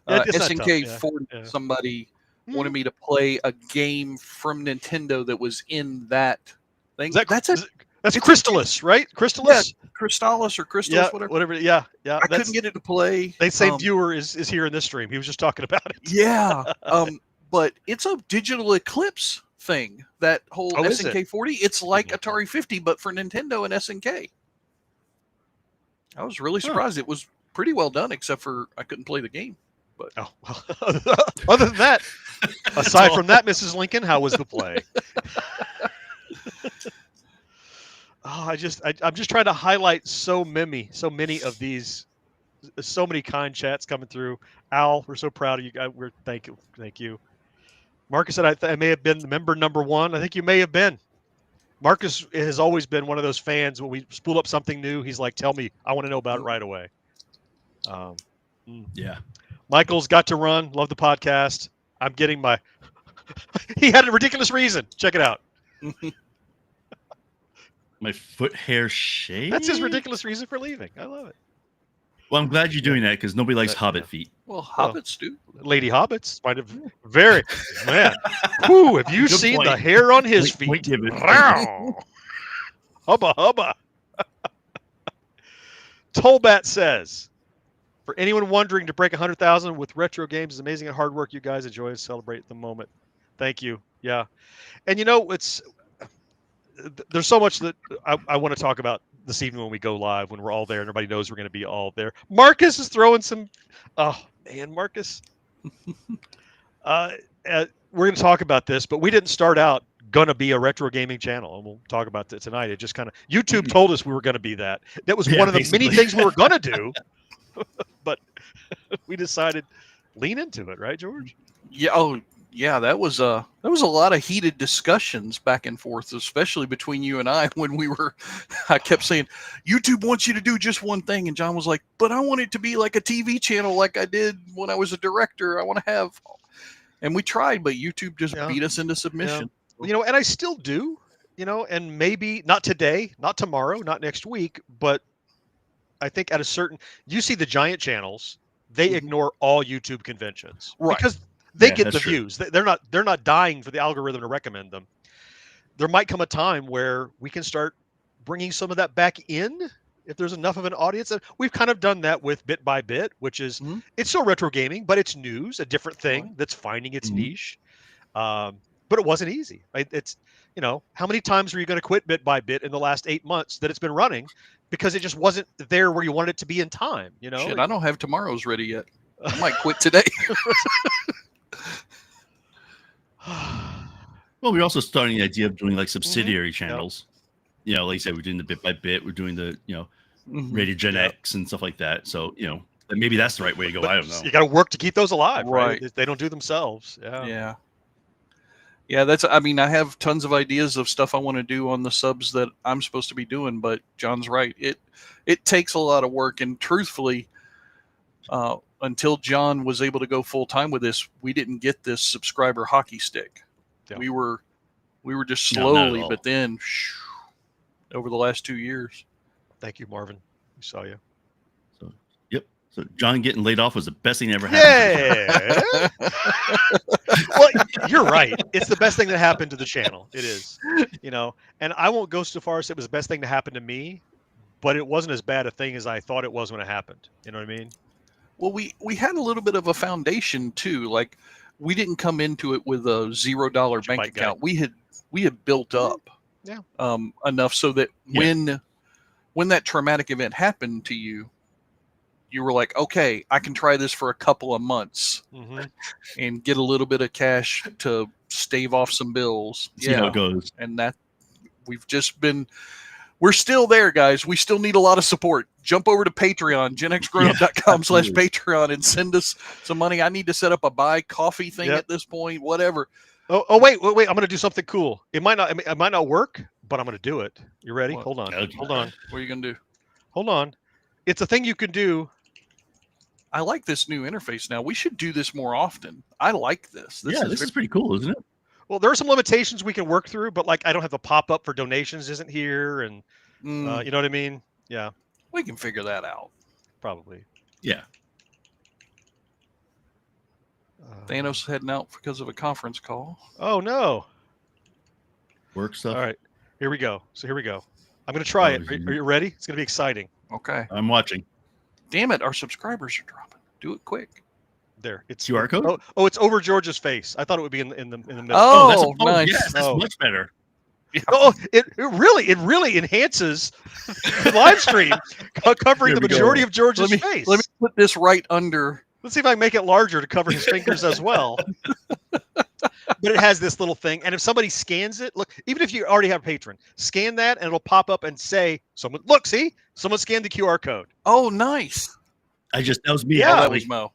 [SPEAKER 3] It's not
[SPEAKER 5] SNK
[SPEAKER 3] tough,
[SPEAKER 5] 40,
[SPEAKER 3] yeah.
[SPEAKER 5] somebody wanted me to play a game from Nintendo that was in that thing. That's
[SPEAKER 3] Crystalis, right? Crystalis?
[SPEAKER 5] Yeah, Crystalis or Crystalus,
[SPEAKER 3] Yeah,
[SPEAKER 5] whatever.
[SPEAKER 3] Yeah.
[SPEAKER 5] I couldn't get it to play.
[SPEAKER 3] The same viewer is here in this stream. He was just talking about it.
[SPEAKER 5] Yeah. But it's a digital Eclipse thing, that whole SNK 40. It's like Atari 50, but for Nintendo and SNK. I was really surprised. It was pretty well done, except for I couldn't play the game. But
[SPEAKER 3] other than that, aside from that, Mrs. Lincoln, how was the play? I'm just trying to highlight so many of these so many kind chats coming through. Al, we're so proud of you guys. Thank you. Marcus said I may have been member number 1. I think you may have been. Marcus has always been one of those fans. When we spool up something new, he's like, "Tell me, I want to know about it right away."
[SPEAKER 4] Yeah.
[SPEAKER 3] Michael's got to run. Love the podcast. I'm getting my. He had a ridiculous reason. Check it out.
[SPEAKER 4] My foot hair shaved.
[SPEAKER 3] That's his ridiculous reason for leaving. I love it.
[SPEAKER 4] Well, I'm glad you're doing that because nobody likes hobbit feet.
[SPEAKER 5] Well, hobbits do.
[SPEAKER 3] Lady Hobbits might have very man. Whew, have you
[SPEAKER 4] Good
[SPEAKER 3] seen
[SPEAKER 4] point.
[SPEAKER 3] the hair on his feet?
[SPEAKER 4] Point given.
[SPEAKER 3] Hubba. Tolbat says, for anyone wondering to break 100,000 with retro games is amazing and hard work. You guys enjoy and celebrate the moment. Thank you. Yeah. And there's so much that I want to talk about this evening when we go live, when we're all there and everybody knows we're going to be all there. Marcus is throwing some, Marcus. We're going to talk about this, but we didn't start out going to be a retro gaming channel, and we'll talk about that tonight. It just kind of, YouTube told us we were going to be that. That was one of the many things we were going to do, but we decided lean into it, right, George?
[SPEAKER 5] Yeah. Oh, yeah. That was a lot of heated discussions back and forth, especially between you and I when I kept saying, YouTube wants you to do just one thing. And John was like, but I want it to be like a TV channel like I did when I was a director. I want to have, and we tried, but YouTube just beat us into submission.
[SPEAKER 3] Yeah. And I still do, and maybe not today, not tomorrow, not next week, but I think at a certain, you see the giant channels, they ignore all YouTube conventions, right? Because they get the views. They're not dying for the algorithm to recommend them. There might come a time where we can start bringing some of that back in if there's enough of an audience. And we've kind of done that with Bit by Bit, which is it's still retro gaming, but it's news, a different thing that's finding its niche. But it wasn't easy. Right? It's how many times were you going to quit Bit by Bit in the last 8 months that it's been running because it just wasn't there where you wanted it to be in time?
[SPEAKER 5] Shit, I don't have tomorrow's ready yet. I might quit today.
[SPEAKER 4] Well, we're also starting the idea of doing like subsidiary channels. Like you said, we're doing the Bit by Bit, we're doing the Radio Gen X and stuff like that. So maybe that's the right way to go. I don't know.
[SPEAKER 3] You got to work to keep those alive, right? They don't do themselves.
[SPEAKER 5] Yeah. I have tons of ideas of stuff I want to do on the subs that I'm supposed to be doing, but John's right. It takes a lot of work, and truthfully, until John was able to go full time with this, we didn't get this subscriber hockey stick. Yeah. We were just slowly, but then over the last 2 years.
[SPEAKER 3] Thank you, Marvin. We saw you.
[SPEAKER 4] So John getting laid off was the best thing that ever happened.
[SPEAKER 3] Yeah. Well, you're right. It's the best thing that happened to the channel. It is. And I won't go so far as it was the best thing to happen to me, but it wasn't as bad a thing as I thought it was when it happened. You know what I mean?
[SPEAKER 5] Well, we had a little bit of a foundation too. Like, we didn't come into it with a $0 bank account. We had built up enough so that when that traumatic event happened to you, you were like, okay, I can try this for a couple of months and get a little bit of cash to stave off some bills.
[SPEAKER 4] See how it goes.
[SPEAKER 5] And that we're still there, guys. We still need a lot of support. Jump over to Patreon, genxgrownup.com/Patreon, and send us some money. I need to set up a buy coffee thing at this point, whatever.
[SPEAKER 3] Oh, wait. I'm going to do something cool. It might not work, but I'm going to do it. You ready? What? Hold on.
[SPEAKER 5] What are you going to do?
[SPEAKER 3] Hold on. It's a thing you can do.
[SPEAKER 5] I like this new interface now. We should do this more often. I like this.
[SPEAKER 4] This is pretty cool, isn't it?
[SPEAKER 3] Well, there are some limitations we can work through, but I don't have the pop-up for donations isn't here, and you know what I mean? Yeah.
[SPEAKER 5] We can figure that out.
[SPEAKER 3] Probably.
[SPEAKER 4] Yeah.
[SPEAKER 5] Thanos heading out because of a conference call.
[SPEAKER 3] Oh, no.
[SPEAKER 4] Work stuff.
[SPEAKER 3] All right. Here we go. I'm going to try it. Are you ready? It's going to be exciting.
[SPEAKER 5] Okay.
[SPEAKER 4] I'm watching.
[SPEAKER 5] Damn it. Our subscribers are dropping. Do it quick.
[SPEAKER 3] There. It's
[SPEAKER 4] QR code?
[SPEAKER 3] Oh, it's over George's face. I thought it would be in the middle.
[SPEAKER 5] Oh, nice.
[SPEAKER 4] Yes, that's much better.
[SPEAKER 3] Yeah. Oh, it really enhances the live stream, covering the majority of George's face.
[SPEAKER 5] Let me put this right under.
[SPEAKER 3] Let's see if I can make it larger to cover his fingers as well. But it has this little thing, and if somebody scans it, look, even if you already have a patron, scan that, and it'll pop up and say, someone scanned the QR code.
[SPEAKER 5] Oh, nice.
[SPEAKER 4] That was me.
[SPEAKER 5] Yeah, that was Mo.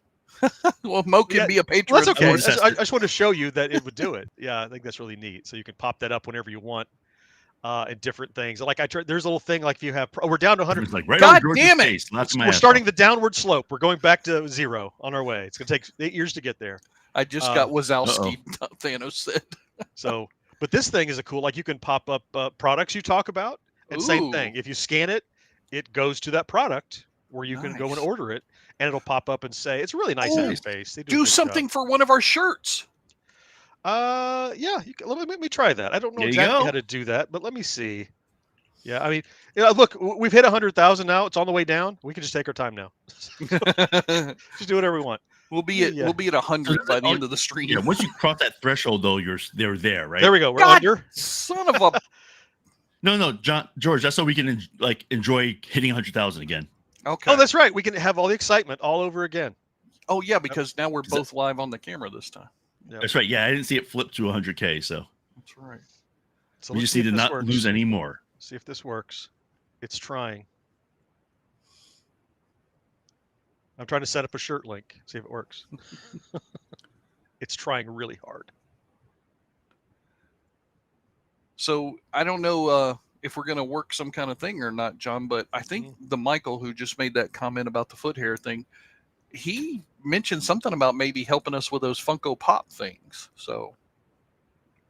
[SPEAKER 5] Well, Mo can be a patron.
[SPEAKER 3] Well, that's okay.
[SPEAKER 4] for
[SPEAKER 3] I just wanted to show you that it would do it. Yeah, I think that's really neat. So you can pop that up whenever you want, and different things. Like there's a little thing like if you have. We're down to 100.
[SPEAKER 4] It's like right
[SPEAKER 5] God
[SPEAKER 4] on George's
[SPEAKER 5] damn it!
[SPEAKER 4] face.
[SPEAKER 3] We're starting the downward slope. We're going back to 0 on our way. It's gonna take 8 years to get there.
[SPEAKER 5] I just got Wazowski. Thanos said.
[SPEAKER 3] So, but this thing is a cool. Like you can pop up products you talk about, and same thing. If you scan it, it goes to that product where you can go and order it, and it'll pop up and say it's a really nice interface. They
[SPEAKER 5] do something for one of our shirts.
[SPEAKER 3] Yeah, let me try that. I don't know exactly how to do that, but let me see. Yeah, I mean, look, we've hit 100,000 now. It's on the way down. We can just take our time now. Just do whatever we want.
[SPEAKER 5] We'll be at 100 by the end of the stream.
[SPEAKER 4] Yeah, once you cross that threshold, though, they're there, right?
[SPEAKER 3] There we go. We're
[SPEAKER 5] God,
[SPEAKER 3] under.
[SPEAKER 5] Son of a.
[SPEAKER 4] No, George. That's so we can enjoy hitting 100,000 again.
[SPEAKER 5] Okay.
[SPEAKER 3] Oh, that's right. We can have all the excitement all over again.
[SPEAKER 5] Oh yeah, because now we're both live on the camera this time.
[SPEAKER 3] Yep.
[SPEAKER 4] That's right. Yeah, I didn't see it flip to 100K, so
[SPEAKER 5] That's right.
[SPEAKER 3] So
[SPEAKER 4] we just need to not lose any more.
[SPEAKER 3] See if this works. It's trying. I'm trying to set up a shirt link. See if it works. It's trying really hard.
[SPEAKER 5] So I don't know if we're going to work some kind of thing or not, John, but I think the Michael who just made that comment about the foot hair thing, he mentioned something about maybe helping us with those Funko Pop things. So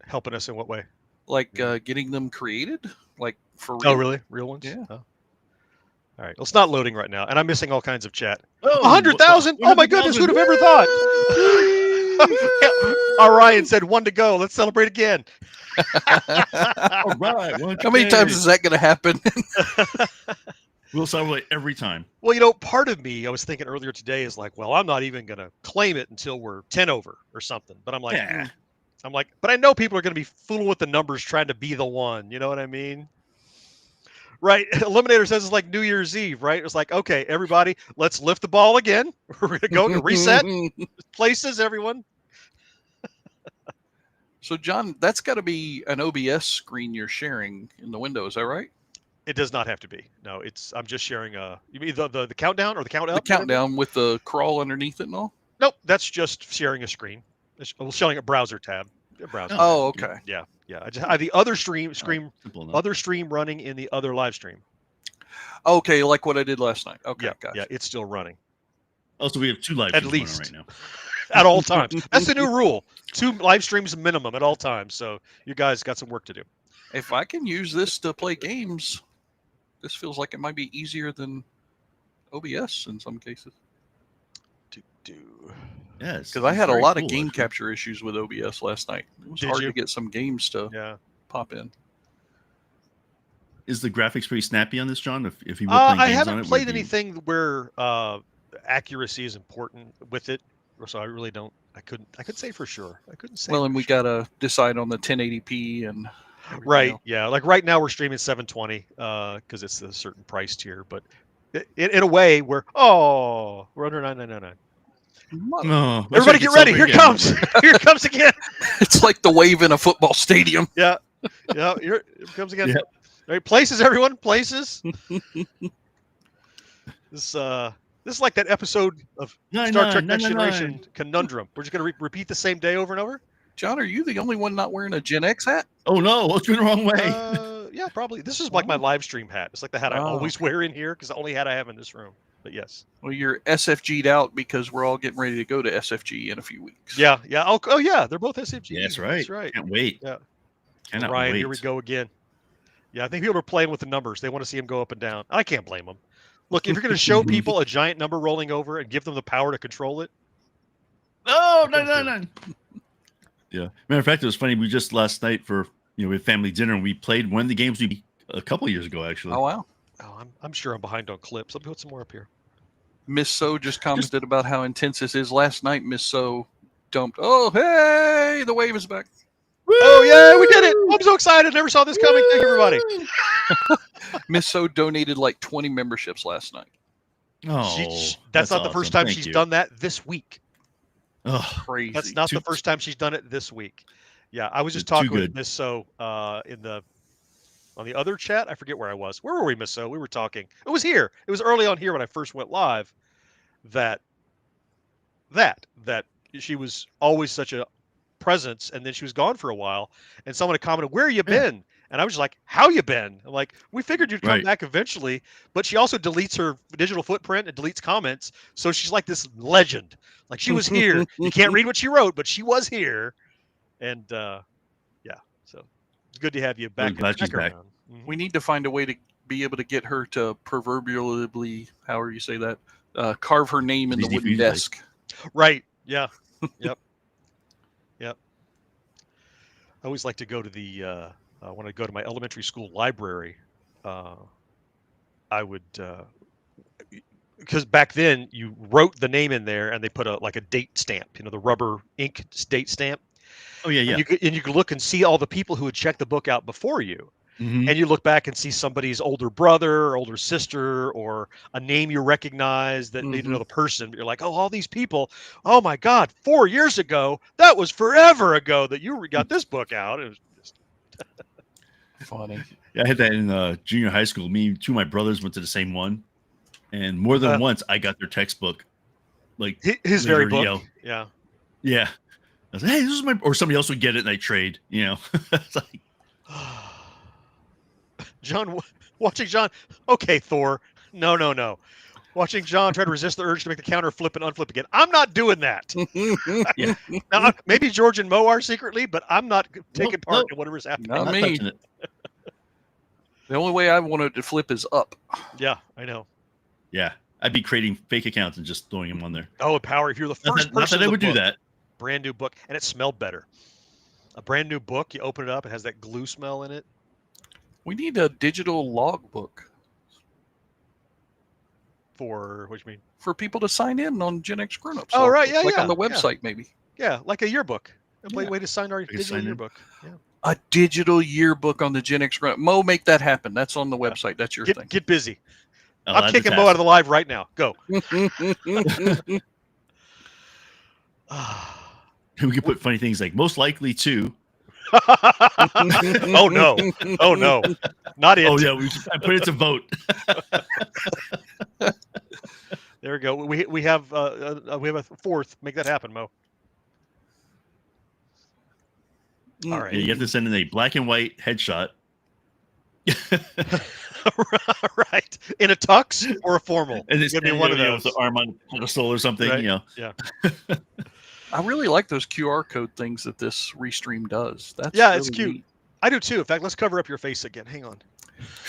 [SPEAKER 3] helping us in what way?
[SPEAKER 5] Like getting them created, like for
[SPEAKER 3] real. Oh, really? Real ones?
[SPEAKER 5] Yeah.
[SPEAKER 3] Oh. All right. Well, it's not loading right now, and I'm missing all kinds of chat.
[SPEAKER 4] Oh,
[SPEAKER 3] 100,000! Oh my goodness! Who'd have ever thought? Ryan said 1 to go. Let's celebrate again.
[SPEAKER 4] All right.
[SPEAKER 5] How many times is that going to happen?
[SPEAKER 4] We'll celebrate every time.
[SPEAKER 3] Well, part of me, I was thinking earlier today, is like, well, I'm not even going to claim it until we're 10 over or something. But I'm like, but I know people are going to be fooling with the numbers trying to be the one. You know what I mean? Right. Eliminator says it's like New Year's Eve, right? It's like, okay, everybody, let's lift the ball again. We're going to go and reset places, everyone.
[SPEAKER 5] So, John, that's got to be an OBS screen you're sharing in the window. Is that right?
[SPEAKER 3] It does not have to be. No, I'm just sharing you mean the countdown or the count up?
[SPEAKER 5] The countdown with the crawl underneath it and all?
[SPEAKER 3] Nope, that's just sharing a screen. It's showing a browser tab.
[SPEAKER 5] Oh, okay.
[SPEAKER 3] Yeah. I just have the other stream running in the other live stream.
[SPEAKER 5] Okay, like what I did last night. Okay, gotcha.
[SPEAKER 3] Yeah, it's still running.
[SPEAKER 4] Oh, so we have 2 live
[SPEAKER 3] at
[SPEAKER 4] streams
[SPEAKER 3] least
[SPEAKER 4] right now.
[SPEAKER 3] At all times. That's the new rule. 2 live streams minimum at all times. So you guys got some work to do.
[SPEAKER 5] If I can use this to play games, this feels like it might be easier than OBS in some cases.
[SPEAKER 4] Yes,
[SPEAKER 5] because I had a lot of game capture issues with OBS last night. It was hard to get some games to pop in.
[SPEAKER 4] Is the graphics pretty snappy on this, John? If you were playing games
[SPEAKER 3] I haven't
[SPEAKER 4] on it,
[SPEAKER 3] played anything where accuracy is important with it, so I really don't. I couldn't say for sure. I couldn't say.
[SPEAKER 5] Well, and we gotta decide on the 1080p and.
[SPEAKER 3] Right. Yeah. Like right now we're streaming 720 because it's a certain price tier, but in a way we're under 999.
[SPEAKER 4] No,
[SPEAKER 3] everybody get ready. Here it comes. Here it comes again.
[SPEAKER 5] It's like the wave in a football stadium.
[SPEAKER 3] Yeah. Here it comes again. Yep. All right, places, everyone. Places. This is like that episode of Star Trek Next Generation Conundrum. We're just going to repeat the same day over and over.
[SPEAKER 5] John, are you the only one not wearing a Gen X hat?
[SPEAKER 4] Oh no, what's going the wrong way?
[SPEAKER 3] Yeah, probably. This is like my live stream hat. It's like the hat I always wear in here because the only hat I have in this room. But yes.
[SPEAKER 5] Well, you're SFG'd out because we're all getting ready to go to SFG in a few weeks.
[SPEAKER 3] Yeah. Oh yeah. They're both SFG.
[SPEAKER 4] Yeah, that's right.
[SPEAKER 3] That's right.
[SPEAKER 4] Can't wait.
[SPEAKER 3] Yeah.
[SPEAKER 4] Cannot
[SPEAKER 3] Ryan,
[SPEAKER 4] wait.
[SPEAKER 3] here we go again. Yeah, I think people are playing with the numbers. They want to see them go up and down. I can't blame them. Look, if you're going to show people a giant number rolling over and give them the power to control it.
[SPEAKER 4] No. Yeah. Matter of fact, it was funny. We just last night we had family dinner and we played one of the games we a couple of years ago actually.
[SPEAKER 5] Oh wow.
[SPEAKER 3] Oh, I'm sure I'm behind on clips. Let me put some more up here.
[SPEAKER 5] Miss So just commented about how intense this is. Last night, Miss So dumped. Oh, hey, the wave is back.
[SPEAKER 3] Woo! Oh, yeah, we did it. I'm so excited. Never saw this coming. Thank you, everybody.
[SPEAKER 5] Miss So donated like 20 memberships last night.
[SPEAKER 4] Oh,
[SPEAKER 3] that's not the first time she's done that this week.
[SPEAKER 4] Oh,
[SPEAKER 5] crazy.
[SPEAKER 3] That's not the first time she's done it this week. Yeah, I was just talking with Miss So on the other chat. I forget where I was. Where were we, Miss So? We were talking. It was here. It was early on here when I first went live. that she was always such a presence, and then she was gone for a while, and someone had commented, "Where you been?" And I was just like, "How you been?" I'm like, we figured you'd come back eventually, but she also deletes her digital footprint and deletes comments, so she's like this legend. Like, she was here. You can't read what she wrote, but she was here, and yeah, so it's good to have you back.
[SPEAKER 4] Glad she's back.
[SPEAKER 3] Mm-hmm.
[SPEAKER 5] We need to find a way to be able to get her to proverbially, however you say that, carve her name in the wooden desk.
[SPEAKER 3] Right. Yeah. Yep. Yep. I always like to go to the when I go to my elementary school library. I would because back then you wrote the name in there and they put a date stamp, the rubber ink date stamp.
[SPEAKER 4] Oh yeah, yeah.
[SPEAKER 3] And you could look and see all the people who had checked the book out before you. Mm-hmm. And you look back and see somebody's older brother or older sister or a name you recognize that they didn't know the person. But you're like, oh, all these people. Oh, my God, 4 years ago. That was forever ago that you got this book out. It was just
[SPEAKER 5] funny.
[SPEAKER 4] Yeah, I had that in junior high school. Me, two of my brothers went to the same one. And more than once, I got their textbook. Like
[SPEAKER 3] his very book. Yeah.
[SPEAKER 4] Yeah. I was like, hey, this is my, or somebody else would get it and I trade, It's like,
[SPEAKER 3] John, watching John. Okay, Thor. No. Watching John try to resist the urge to make the counter flip and unflip again. I'm not doing that.
[SPEAKER 4] Yeah.
[SPEAKER 3] Now, maybe George and Mo are secretly, but I'm not taking part in whatever's happening.
[SPEAKER 5] Not me. The only way I wanted to flip is up.
[SPEAKER 3] Yeah, I know.
[SPEAKER 4] Yeah, I'd be creating fake accounts and just throwing them on there.
[SPEAKER 3] Oh, Power! If you're the first person,
[SPEAKER 4] not that I would do that.
[SPEAKER 3] Brand new book, and it smelled better. A brand new book, you open it up, it has that glue smell in it.
[SPEAKER 5] We need a digital logbook.
[SPEAKER 3] For what you mean?
[SPEAKER 5] For people to sign in on Gen X Grown Ups.
[SPEAKER 3] Oh, right, yeah,
[SPEAKER 5] like on the website, maybe.
[SPEAKER 3] Yeah, like a yearbook. A way to sign our digital yearbook. Yeah.
[SPEAKER 5] A digital yearbook on the Gen X Grown Up. Mo, make that happen. That's on the website. That's your thing.
[SPEAKER 3] Get busy. I'm kicking Mo out of the live right now. Go.
[SPEAKER 4] We could put funny things like most likely to.
[SPEAKER 3] Oh no! Not it.
[SPEAKER 4] Oh yeah, I put it to vote.
[SPEAKER 3] There we go. We have a fourth. Make that happen, Mo. All right.
[SPEAKER 4] Yeah, you have to send in a black and white headshot.
[SPEAKER 3] Right. In a tux or a formal.
[SPEAKER 4] And it's gonna be one of those with the arm on a pedestal or something. Right?
[SPEAKER 3] Yeah.
[SPEAKER 5] I really like those QR code things that this restream does. That's
[SPEAKER 3] it's cute. Neat. I do too. In fact, let's cover up your face again. Hang on.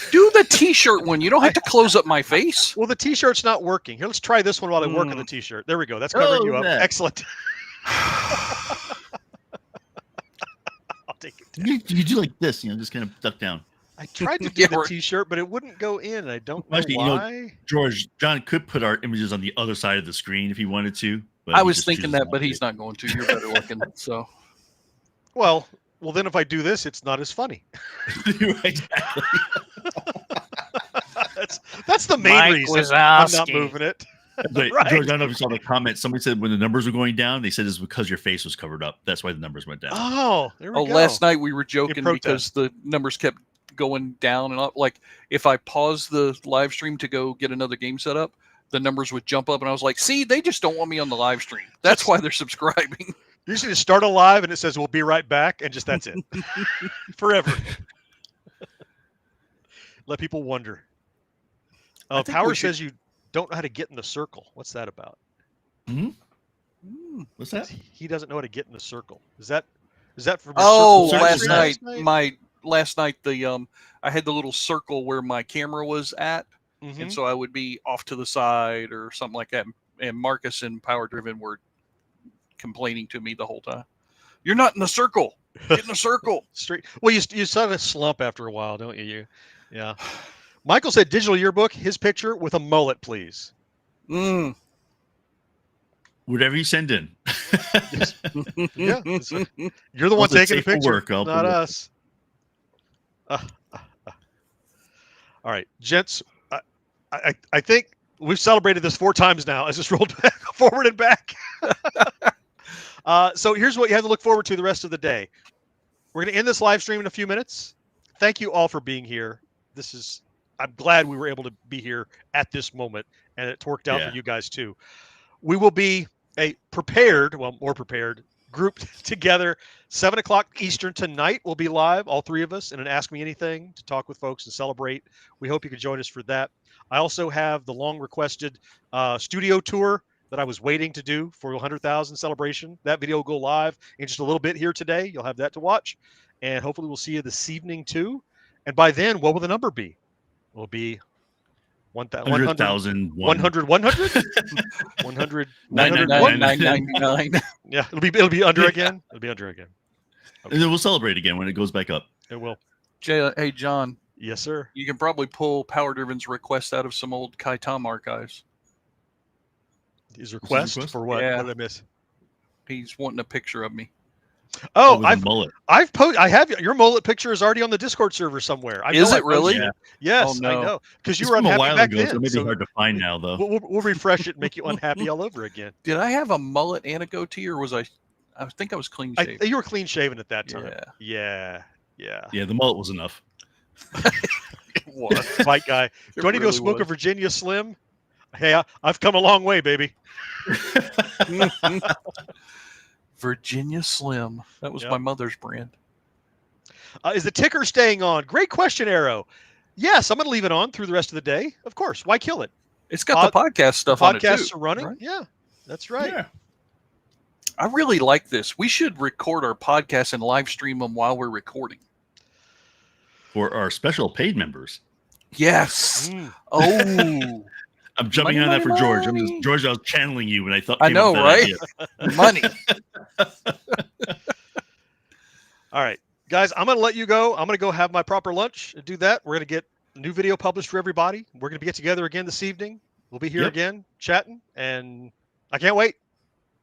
[SPEAKER 5] Do the T-shirt one. You don't have to close up my face.
[SPEAKER 3] Well, the T-shirt's not working. Here, let's try this one while I work on the T-shirt. There we go. That's covering you up.
[SPEAKER 4] That.
[SPEAKER 3] Excellent. I'll take it.
[SPEAKER 4] You do like this, just kind of duck down.
[SPEAKER 3] I tried to do the T-shirt, but it wouldn't go in. I don't know why.
[SPEAKER 4] John could put our images on the other side of the screen if he wanted to. But
[SPEAKER 5] I was thinking that, but he's not going to. You're better looking. So,
[SPEAKER 3] well, then if I do this, it's not as funny.
[SPEAKER 4] Exactly.
[SPEAKER 3] That's the main reason I'm not moving it.
[SPEAKER 4] Right. George, I don't know if you saw the comment. Somebody said when the numbers were going down, they said it's because your face was covered up. That's why the numbers went down.
[SPEAKER 3] Oh, there we go.
[SPEAKER 5] Last night we were joking because the numbers kept going down and up. Like if I paused the live stream to go get another game set up, the numbers would jump up, and I was like, "See, they just don't want me on the live stream. That's why they're subscribing."
[SPEAKER 3] You just need to start a live, and it says, "We'll be right back," and just that's it, forever. Let people wonder. Power says you don't know how to get in the circle. What's that about?
[SPEAKER 4] What's that?
[SPEAKER 3] He doesn't know how to get in the circle. Is that for?
[SPEAKER 5] Last night I had the little circle where my camera was at. And so I would be off to the side or something like that. And Marcus and Power Driven were complaining to me the whole time. You're not in the circle. Get in the circle.
[SPEAKER 3] Straight. Well, you sort of slump after a while, don't you? Yeah. Michael said digital yearbook, his picture with a mullet, please.
[SPEAKER 4] Whatever you send in.
[SPEAKER 3] Yeah. You're the one taking the picture, not us. All right, gents. I think we've celebrated this 4 times now as it's rolled back, forward and back. So here's what you have to look forward to the rest of the day. We're going to end this live stream in a few minutes. Thank you all for being here. I'm glad we were able to be here at this moment, and it worked out
[SPEAKER 4] Yeah.
[SPEAKER 3] for you guys too. We will be more prepared, grouped together. 7 o'clock Eastern tonight. We'll be live, all three of us, in an Ask Me Anything to talk with folks and celebrate. We hope you can join us for that. I also have the long requested studio tour that I was waiting to do for 100,000 celebration. That video will go live in just a little bit here today. You'll have that to watch. And hopefully we'll see you this evening too. And by then, what will the number be? Will it be
[SPEAKER 4] 100,000.
[SPEAKER 3] 100, 100? 100,
[SPEAKER 5] 999.
[SPEAKER 3] Yeah, it'll be under again. It'll be under again.
[SPEAKER 4] Okay. And then we'll celebrate again when it goes back up.
[SPEAKER 3] It will.
[SPEAKER 5] Hey, John.
[SPEAKER 3] Yes, sir.
[SPEAKER 5] You can probably pull Power Driven's request out of some old Kai Tom archives.
[SPEAKER 3] His request for what?
[SPEAKER 5] Yeah.
[SPEAKER 3] What did I miss?
[SPEAKER 5] He's wanting a picture of me.
[SPEAKER 3] Oh,
[SPEAKER 4] mullet.
[SPEAKER 3] I have your mullet picture is already on the Discord server somewhere.
[SPEAKER 5] Is it really?
[SPEAKER 3] Yeah. Yes,
[SPEAKER 5] Oh, no.
[SPEAKER 3] I know. Because you
[SPEAKER 4] It's
[SPEAKER 3] were
[SPEAKER 4] from a
[SPEAKER 3] unhappy
[SPEAKER 4] while
[SPEAKER 3] back
[SPEAKER 4] ago,
[SPEAKER 3] then.
[SPEAKER 4] so maybe hard to find now, though.
[SPEAKER 3] We'll refresh it and make you unhappy all over again.
[SPEAKER 5] Did I have a mullet and a goatee, or was I think I was clean shaven.
[SPEAKER 3] You were clean shaven at that time.
[SPEAKER 5] Yeah.
[SPEAKER 4] Yeah, the mullet was enough.
[SPEAKER 5] It was.
[SPEAKER 3] White guy. Do I need to go smoke a Virginia Slim? Hey, I've come a long way, baby.
[SPEAKER 5] Virginia Slim. That was my mother's brand.
[SPEAKER 3] Is the ticker staying on? Great question, Arrow. Yes, I'm going to leave it on through the rest of the day. Of course. Why kill it?
[SPEAKER 5] It's got the podcast stuff on it, too.
[SPEAKER 3] Podcasts are running.
[SPEAKER 5] Right?
[SPEAKER 3] Yeah, that's right.
[SPEAKER 4] Yeah.
[SPEAKER 5] I really like this. We should record our podcasts and live stream them while we're recording.
[SPEAKER 4] For our special paid members.
[SPEAKER 5] Yes. Oh.
[SPEAKER 4] I'm jumping on that for George. George, I was channeling you when I thought.
[SPEAKER 5] I know, right? Money.
[SPEAKER 3] All right, guys, I'm going to let you go. I'm going to go have my proper lunch and do that. We're going to get a new video published for everybody. We're going to get together again this evening. We'll be here again chatting, and I can't wait.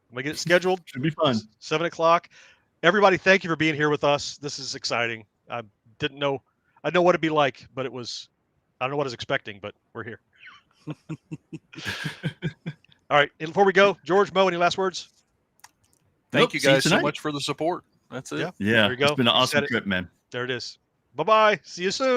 [SPEAKER 3] I'm going to get it scheduled.
[SPEAKER 4] Should be fun.
[SPEAKER 3] 7 o'clock. Everybody, thank you for being here with us. This is exciting. I didn't know. I know what it'd be like, but I don't know what I was expecting, but we're here. All right. And before we go, George, Mo, any last words?
[SPEAKER 5] Thank you guys so much for the support. That's it.
[SPEAKER 4] Yeah.
[SPEAKER 3] There you go.
[SPEAKER 4] It's been an awesome trip, man.
[SPEAKER 3] There it is. Bye-bye. See you soon.